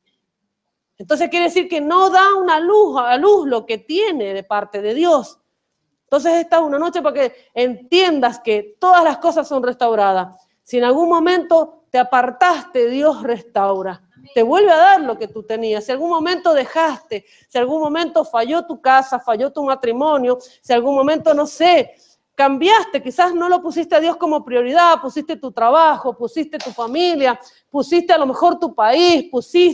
Entonces quiere decir que no da a luz lo que tiene de parte de Dios. Entonces esta es una noche para que entiendas que todas las cosas son restauradas. Si en algún momento te apartaste, Dios restaura. Te vuelve a dar lo que tú tenías. Si en algún momento dejaste, si en algún momento falló tu casa, falló tu matrimonio, si en algún momento, no sé, cambiaste, quizás no lo pusiste a Dios como prioridad, pusiste tu trabajo, pusiste tu familia, pusiste a lo mejor tu país,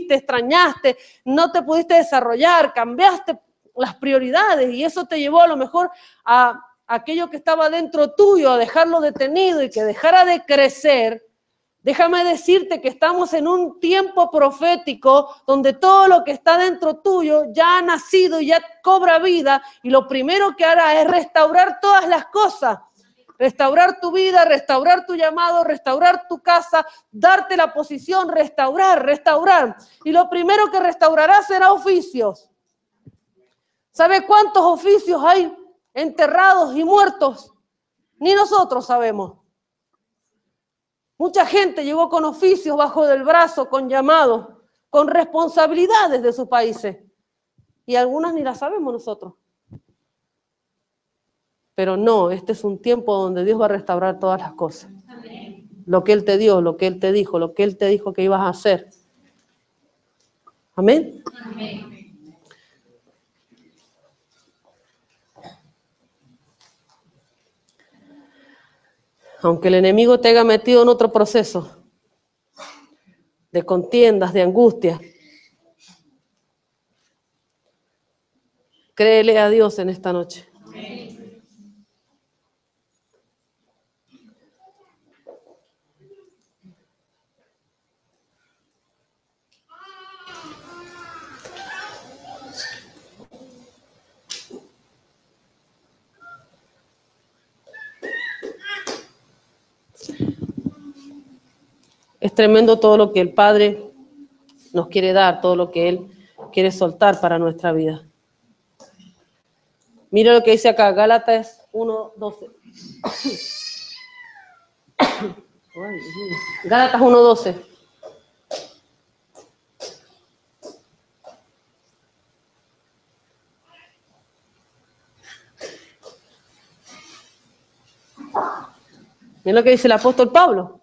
extrañaste, no te pudiste desarrollar, cambiaste las prioridades y eso te llevó a lo mejor a aquello que estaba dentro tuyo, a dejarlo detenido y que dejara de crecer. Déjame decirte que estamos en un tiempo profético donde todo lo que está dentro tuyo ya ha nacido y ya cobra vida y lo primero que hará es restaurar todas las cosas. Restaurar tu vida, restaurar tu llamado, restaurar tu casa, darte la posición, restaurar. Y lo primero que restaurará será oficios. ¿Sabe cuántos oficios hay enterrados y muertos? Ni nosotros sabemos. Mucha gente llegó con oficios bajo del brazo, con llamados, con responsabilidades de sus países. Y algunas ni las sabemos nosotros. Pero no, este es un tiempo donde Dios va a restaurar todas las cosas. Amén. Lo que Él te dio, lo que Él te dijo, lo que Él te dijo que ibas a hacer. Amén. Amén. Aunque el enemigo te haya metido en otro proceso de contiendas, de angustia, créele a Dios en esta noche. Amén. Es tremendo todo lo que el Padre nos quiere dar, todo lo que Él quiere soltar para nuestra vida. Mira lo que dice acá, Gálatas 1:12. Gálatas 1:12. Mira lo que dice el apóstol Pablo.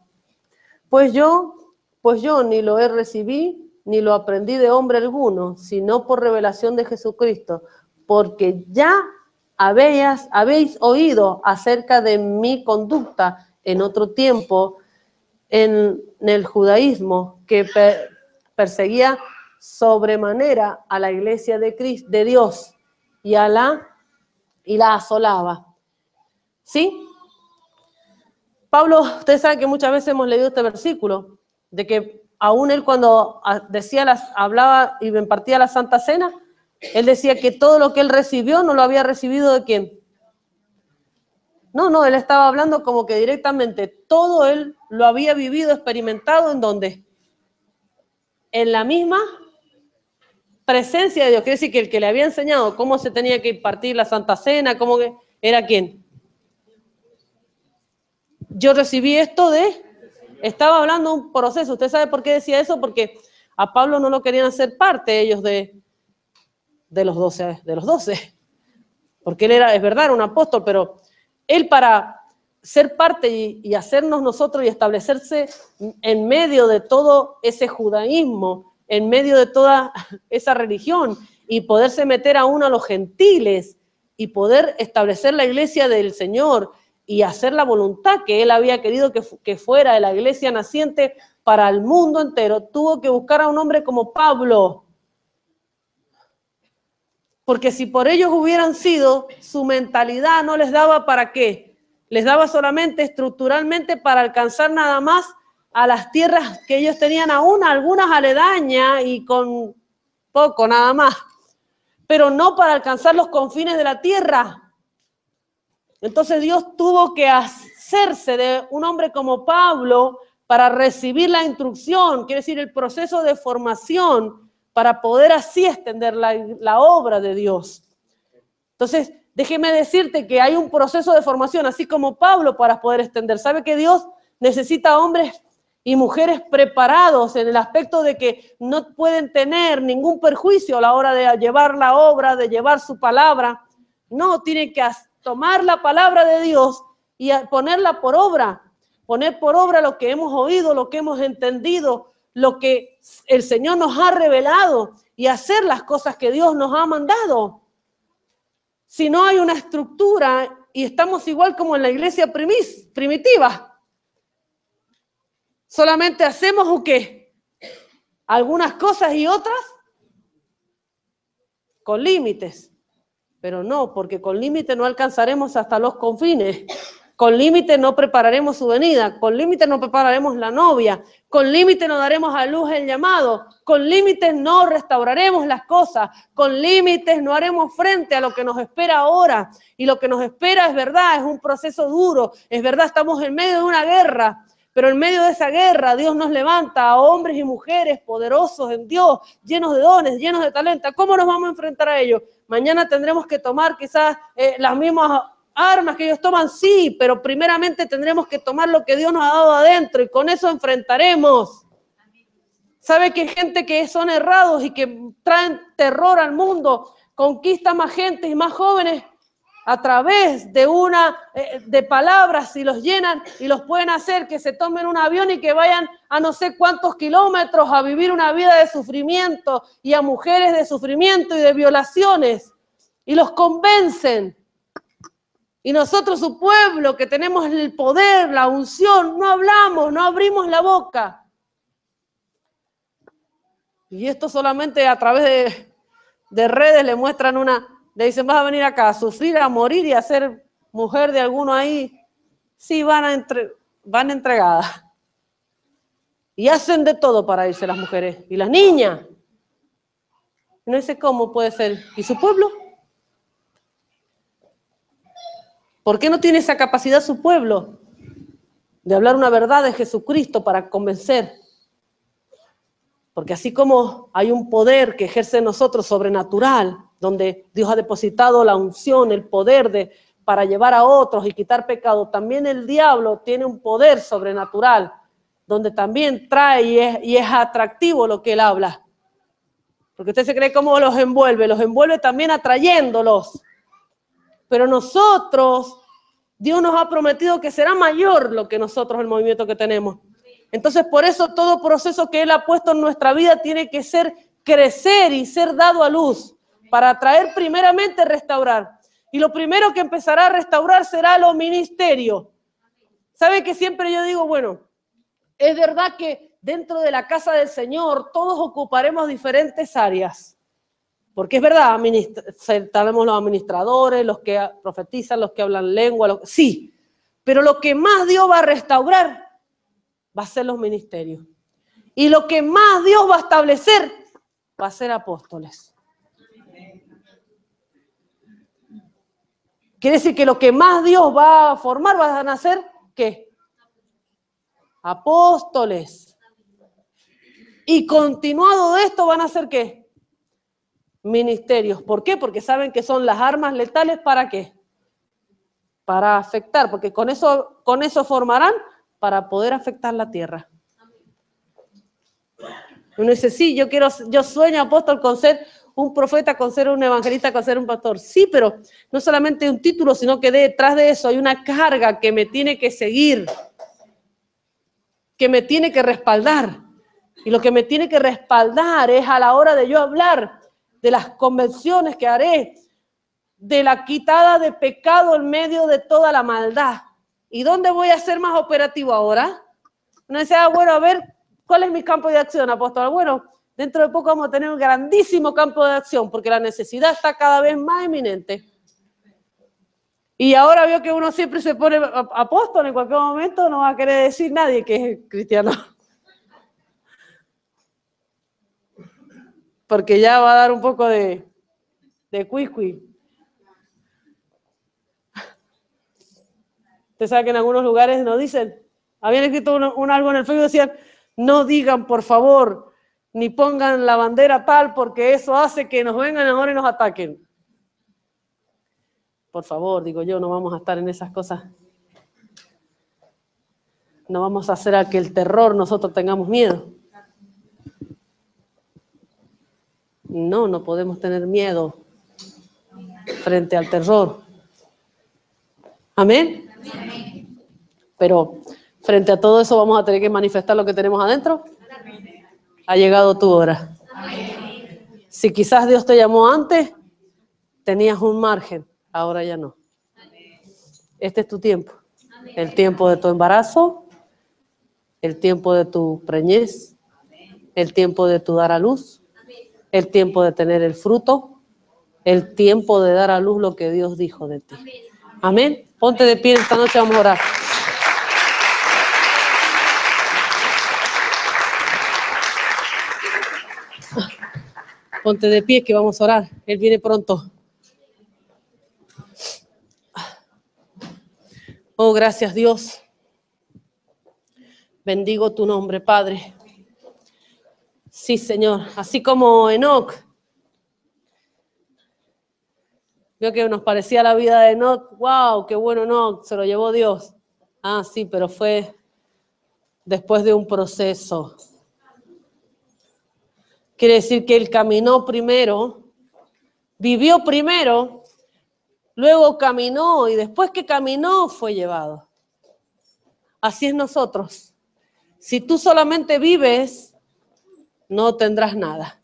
Pues yo ni lo he recibido, ni lo aprendí de hombre alguno, sino por revelación de Jesucristo, porque ya habéis oído acerca de mi conducta en otro tiempo en el judaísmo, que perseguía sobremanera a la iglesia de Dios y la asolaba. ¿Sí? Pablo, ustedes saben que muchas veces hemos leído este versículo, de que aún él cuando hablaba y impartía la Santa Cena, él decía que todo lo que él recibió no lo había recibido ¿de quién? No, él estaba hablando como que directamente todo él lo había vivido, experimentado, ¿en dónde? En la misma presencia de Dios. Quiere decir que el que le había enseñado cómo se tenía que impartir la Santa Cena, cómo que era ¿quién? Yo recibí esto estaba hablando de un proceso. ¿Usted sabe por qué decía eso? Porque a Pablo no lo querían hacer parte ellos de los 12. porque él es verdad, era un apóstol, pero él para ser parte y hacernos nosotros y establecerse en medio de todo ese judaísmo, en medio de toda esa religión y poderse meter aún a los gentiles y poder establecer la iglesia del Señor y hacer la voluntad que él había querido que fuera de la iglesia naciente para el mundo entero, tuvo que buscar a un hombre como Pablo. Porque si por ellos hubieran sido, su mentalidad no les daba para qué. Les daba solamente estructuralmente para alcanzar nada más a las tierras que ellos tenían aún, algunas aledañas y con poco nada más. Pero no para alcanzar los confines de la tierra. Entonces Dios tuvo que hacerse de un hombre como Pablo para recibir la instrucción, quiere decir el proceso de formación, para poder así extender la obra de Dios. Entonces, déjeme decirte que hay un proceso de formación, así como Pablo, para poder extender. ¿Sabe que Dios necesita hombres y mujeres preparados en el aspecto de que no pueden tener ningún perjuicio a la hora de llevar la obra, de llevar su palabra? No, tienen que tomar la palabra de Dios y ponerla por obra, poner por obra lo que hemos oído, lo que hemos entendido, lo que el Señor nos ha revelado y hacer las cosas que Dios nos ha mandado. Si no hay una estructura y estamos igual como en la iglesia primitiva, solamente hacemos ¿o qué? Algunas cosas y otras con límites. Pero no, porque con límite no alcanzaremos hasta los confines. Con límite no prepararemos su venida. Con límite no prepararemos la novia. Con límite no daremos a luz el llamado. Con límites no restauraremos las cosas. Con límites no haremos frente a lo que nos espera ahora. Y lo que nos espera es verdad, es un proceso duro. Es verdad, estamos en medio de una guerra. Pero en medio de esa guerra Dios nos levanta a hombres y mujeres poderosos en Dios, llenos de dones, llenos de talento. ¿Cómo nos vamos a enfrentar a ellos? Mañana tendremos que tomar quizás las mismas armas que ellos toman, sí, pero primeramente tendremos que tomar lo que Dios nos ha dado adentro y con eso enfrentaremos. ¿Sabe que hay gente que son errados y que traen terror al mundo, conquistan más gente y más jóvenes a través de palabras y los llenan y los pueden hacer que se tomen un avión y que vayan a no sé cuántos kilómetros a vivir una vida de sufrimiento y a mujeres de sufrimiento y de violaciones y los convencen? Y nosotros, su pueblo, que tenemos el poder, la unción, no hablamos, no abrimos la boca. Y esto solamente a través de redes le muestran le dicen, vas a venir acá a sufrir, a morir y a ser mujer de alguno ahí. Sí, van entregadas. Y hacen de todo para irse las mujeres. Y las niñas. No sé cómo puede ser. ¿Y su pueblo? ¿Por qué no tiene esa capacidad su pueblo de hablar una verdad de Jesucristo para convencer? Porque así como hay un poder que ejerce en nosotros sobrenatural, donde Dios ha depositado la unción, el poder para llevar a otros y quitar pecado, también el diablo tiene un poder sobrenatural, donde también trae y es atractivo lo que él habla. Porque usted se cree cómo los envuelve también atrayéndolos. Pero nosotros, Dios nos ha prometido que será mayor lo que nosotros, el movimiento que tenemos. Entonces, por eso todo proceso que Él ha puesto en nuestra vida tiene que crecer y ser dado a luz para traer primeramente restaurar. Y lo primero que empezará a restaurar será los ministerios. ¿Sabe que siempre yo digo, bueno, es verdad que dentro de la casa del Señor todos ocuparemos diferentes áreas? Porque es verdad, tenemos los administradores, los que profetizan, los que hablan lengua, sí, pero lo que más Dios va a restaurar va a ser los ministerios. Y lo que más Dios va a establecer va a ser apóstoles. Quiere decir que lo que más Dios va a formar van a nacer, ¿qué? Apóstoles. Y continuado de esto van a ser, ¿qué? Ministerios. ¿Por qué? Porque saben que son las armas letales, ¿para qué? Para afectar, porque con eso formarán para poder afectar la tierra. Uno dice, sí, yo sueño, apóstol, con ser un profeta con ser un evangelista, con ser un pastor. Sí, pero no solamente un título, sino que detrás de eso hay una carga que me tiene que seguir, que me tiene que respaldar. Y lo que me tiene que respaldar es a la hora de yo hablar de las convenciones que haré, de la quitada de pecado en medio de toda la maldad. ¿Y dónde voy a ser más operativo ahora? Uno dice, bueno, a ver, ¿cuál es mi campo de acción, apóstol? Bueno, dentro de poco vamos a tener un grandísimo campo de acción porque la necesidad está cada vez más inminente. Y ahora veo que uno siempre se pone apóstol, en cualquier momento no va a querer decir nadie que es cristiano. Porque ya va a dar un poco de cuicui. Usted sabe que en algunos lugares nos dicen, habían escrito algo en el Facebook, decían, no digan por favor, ni pongan la bandera tal, porque eso hace que nos vengan ahora y nos ataquen. Por favor, digo yo, no vamos a estar en esas cosas. No vamos a hacer a que el terror nosotros tengamos miedo. No, no podemos tener miedo frente al terror. ¿Amén? Pero frente a todo eso vamos a tener que manifestar lo que tenemos adentro. Ha llegado tu hora. Si quizás Dios te llamó antes, tenías un margen, ahora ya no. Este es tu tiempo. El tiempo de tu embarazo, el tiempo de tu preñez, el tiempo de tu dar a luz, el tiempo de tener el fruto, el tiempo de dar a luz lo que Dios dijo de ti. Amén. Ponte de pie, esta noche vamos a orar. Ponte de pie que vamos a orar. Él viene pronto. Oh, gracias Dios. Bendigo tu nombre, Padre. Sí, Señor. Así como Enoc. Vio que nos parecía la vida de Enoc. Wow, qué bueno Enoc, se lo llevó Dios. Ah, sí, pero fue después de un proceso. Quiere decir que él caminó primero, vivió primero, luego caminó y después que caminó fue llevado. Así es nosotros. Si tú solamente vives, no tendrás nada.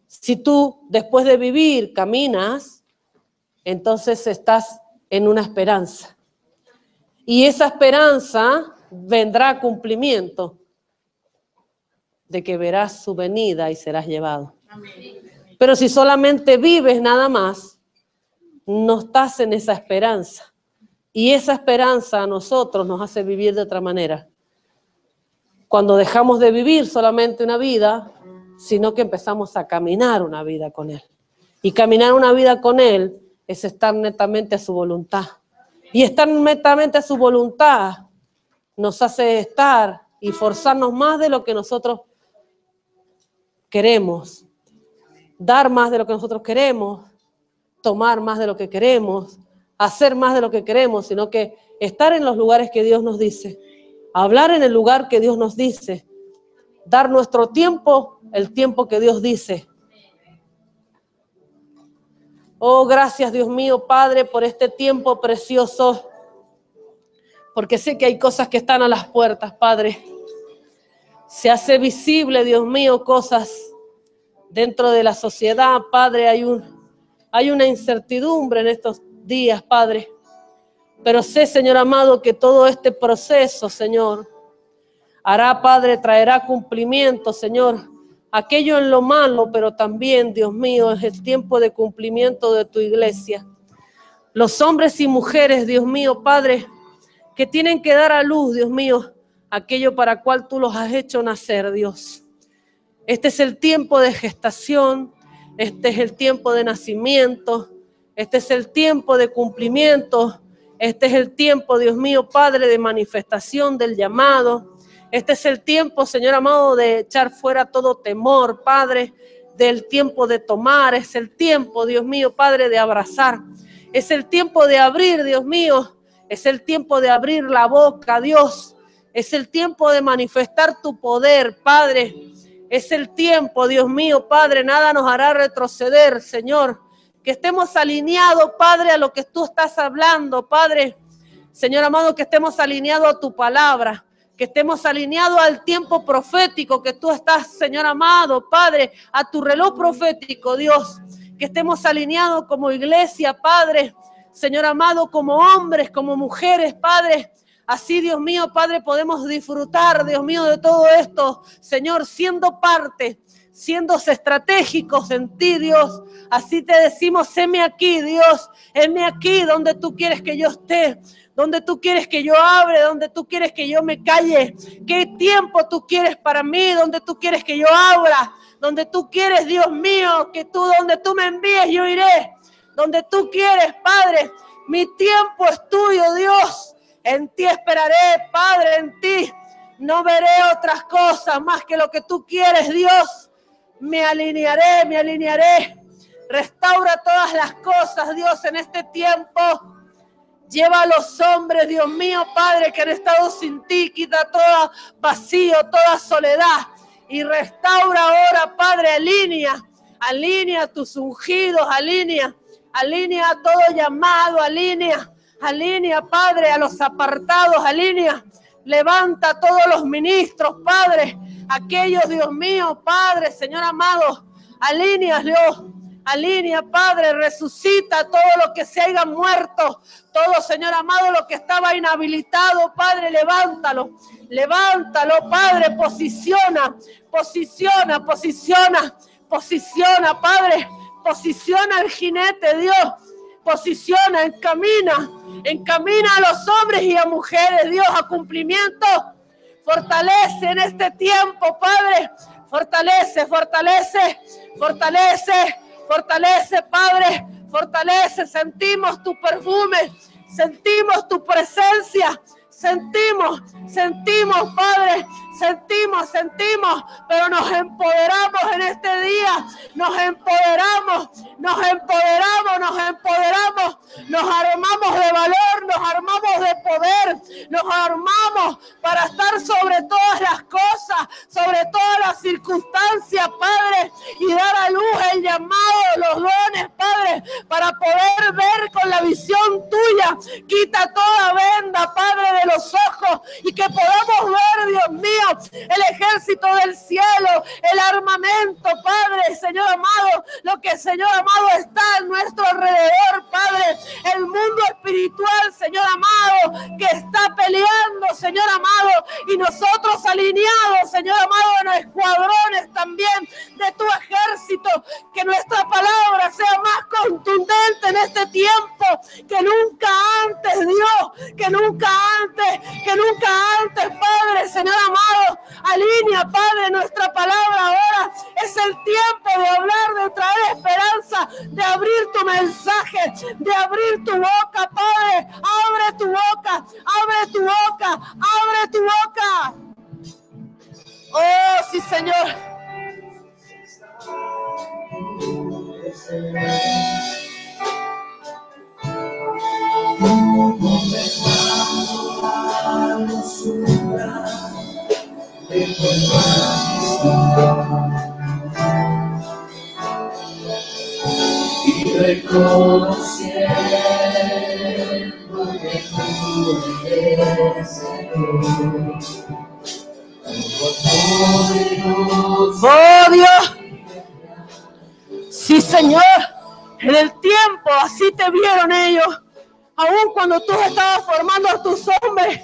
Si tú después de vivir caminas, entonces estás en una esperanza. Y esa esperanza vendrá a cumplimiento de que verás su venida y serás llevado. Pero si solamente vives nada más, no estás en esa esperanza. Y esa esperanza a nosotros nos hace vivir de otra manera. Cuando dejamos de vivir solamente una vida, sino que empezamos a caminar una vida con Él. Y caminar una vida con Él es estar netamente a su voluntad. Y estar netamente a su voluntad nos hace estar y forzarnos más de lo que nosotros queremos, dar más de lo que nosotros queremos, tomar más de lo que queremos, hacer más de lo que queremos, sino que estar en los lugares que Dios nos dice, hablar en el lugar que Dios nos dice, dar nuestro tiempo, el tiempo que Dios dice. Oh, gracias Dios mío, Padre, por este tiempo precioso, porque sé que hay cosas que están a las puertas, Padre. Se hace visible, Dios mío, cosas dentro de la sociedad, Padre. Hay una incertidumbre en estos días, Padre. Pero sé, Señor amado, que todo este proceso, Señor, hará, Padre, traerá cumplimiento, Señor. Aquello en lo malo, pero también, Dios mío, es el tiempo de cumplimiento de tu iglesia. Los hombres y mujeres, Dios mío, Padre, que tienen que dar a luz, Dios mío, aquello para cual tú los has hecho nacer, Dios. Este es el tiempo de gestación, este es el tiempo de nacimiento, este es el tiempo de cumplimiento, este es el tiempo, Dios mío, Padre, de manifestación del llamado. Este es el tiempo, Señor amado, de echar fuera todo temor, Padre, del tiempo de tomar, es el tiempo, Dios mío, Padre, de abrazar. Es el tiempo de abrir, Dios mío, es el tiempo de abrir la boca, Dios. Es el tiempo de manifestar tu poder, Padre. Es el tiempo, Dios mío, Padre, nada nos hará retroceder, Señor. Que estemos alineados, Padre, a lo que tú estás hablando, Padre. Señor amado, que estemos alineados a tu palabra, que estemos alineados al tiempo profético que tú estás, Señor amado, Padre, a tu reloj profético, Dios. Que estemos alineados como iglesia, Padre, Señor amado, como hombres, como mujeres, Padre. Así, Dios mío, Padre, podemos disfrutar, Dios mío, de todo esto, Señor, siendo parte, siendo estratégicos en ti, Dios. Así te decimos, heme aquí, Dios, heme aquí donde tú quieres que yo esté, donde tú quieres que yo hable, donde tú quieres que yo me calle. ¿Qué tiempo tú quieres para mí? Donde tú quieres que yo habla, donde tú quieres, Dios mío, donde tú me envíes, yo iré. Donde tú quieres, Padre, mi tiempo es tuyo, Dios. En ti esperaré, Padre, en ti. No veré otras cosas más que lo que tú quieres, Dios. Me alinearé. Restaura todas las cosas, Dios, en este tiempo. Lleva a los hombres, Dios mío, Padre, que han estado sin ti. Quita todo vacío, toda soledad. Y restaura ahora, Padre, alinea tus ungidos, alinea todo llamado, alinea, Padre, a los apartados, levanta a todos los ministros, Padre, aquellos, Dios mío, Padre, Señor amado, alinea, Padre, resucita todo lo que se haya muerto, todo, Señor amado, lo que estaba inhabilitado, Padre, levántalo, Padre, posiciona, Padre, posiciona al jinete, Dios, posiciona, encamina a los hombres y a mujeres, Dios, a cumplimiento. Fortalece en este tiempo, Padre. Fortalece, Padre. Fortalece. Sentimos tu perfume. Sentimos tu presencia. Sentimos, Padre. Sentimos, pero nos empoderamos en este día. Nos empoderamos. Nos armamos de valor, nos armamos de poder, nos armamos para estar sobre todas las cosas, sobre todas las circunstancias, Padre, y dar a luz el llamado, los dones, Padre, para poder ver con la visión tuya. Quita toda venda, Padre, de los ojos y que podamos ver, Dios mío, el ejército del cielo, el armamento, Padre, Señor amado, lo que, Señor amado, está a nuestro alrededor, Padre, el mundo espiritual, Señor amado, que está peleando, Señor amado, y nosotros alineados, Señor amado, en escuadrones también de tu ejército, que nuestra palabra sea más contundente en este tiempo que nunca antes, Dios, que nunca antes, Padre, Señor amado, alinea, Padre, nuestra palabra ahora. Es el tiempo de hablar, de traer esperanza, de abrir tu mensaje, de abrir tu boca, Padre. Abre tu boca. Oh, sí, Señor. Y reconociendo que tú eres Señor. Oh, Dios. Sí, Señor. En el tiempo así te vieron ellos. Aún cuando tú estabas formando a tus hombres,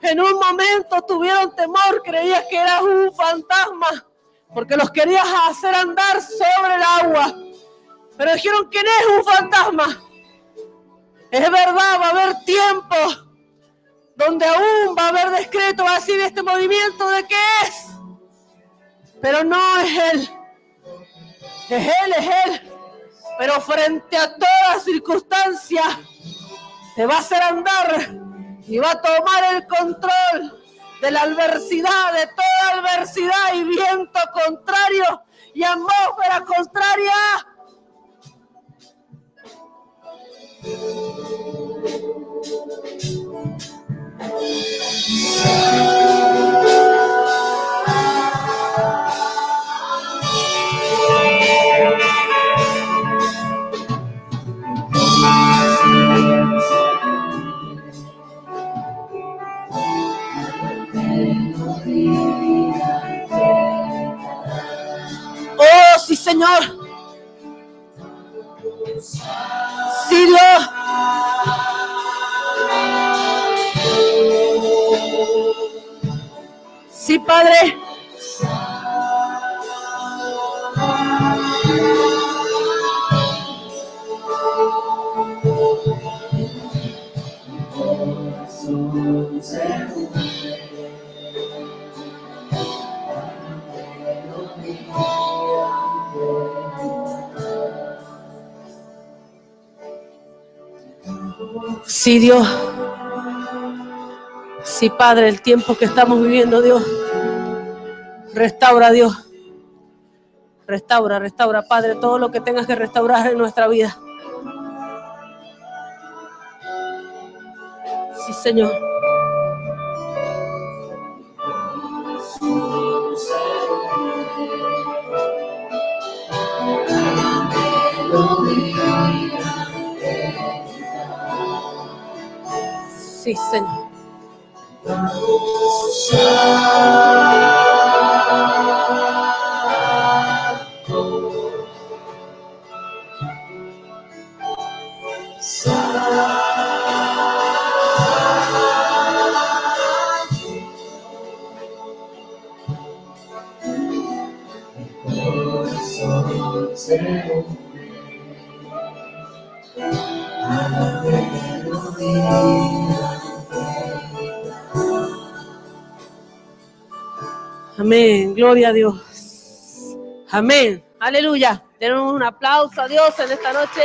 en un momento tuvieron temor, creías que eras un fantasma, porque los querías hacer andar sobre el agua. Pero dijeron que no es un fantasma. Es verdad, va a haber tiempo donde aún va a haber decreto, va a decir este movimiento de qué es. Pero no es Él. Es Él. Pero frente a toda circunstancia, te va a hacer andar y va a tomar el control de la adversidad, de toda adversidad y viento contrario y atmósfera contraria. Señor. Sí, Dios. Sí, Padre. Sí, Dios. Sí, Padre, el tiempo que estamos viviendo, Dios. Restaura, Dios. Restaura, restaura, Padre, todo lo que tengas que restaurar en nuestra vida. Sí, Señor. Sí, Señor. Amén, gloria a Dios. Amén, aleluya. Tenemos un aplauso a Dios en esta noche.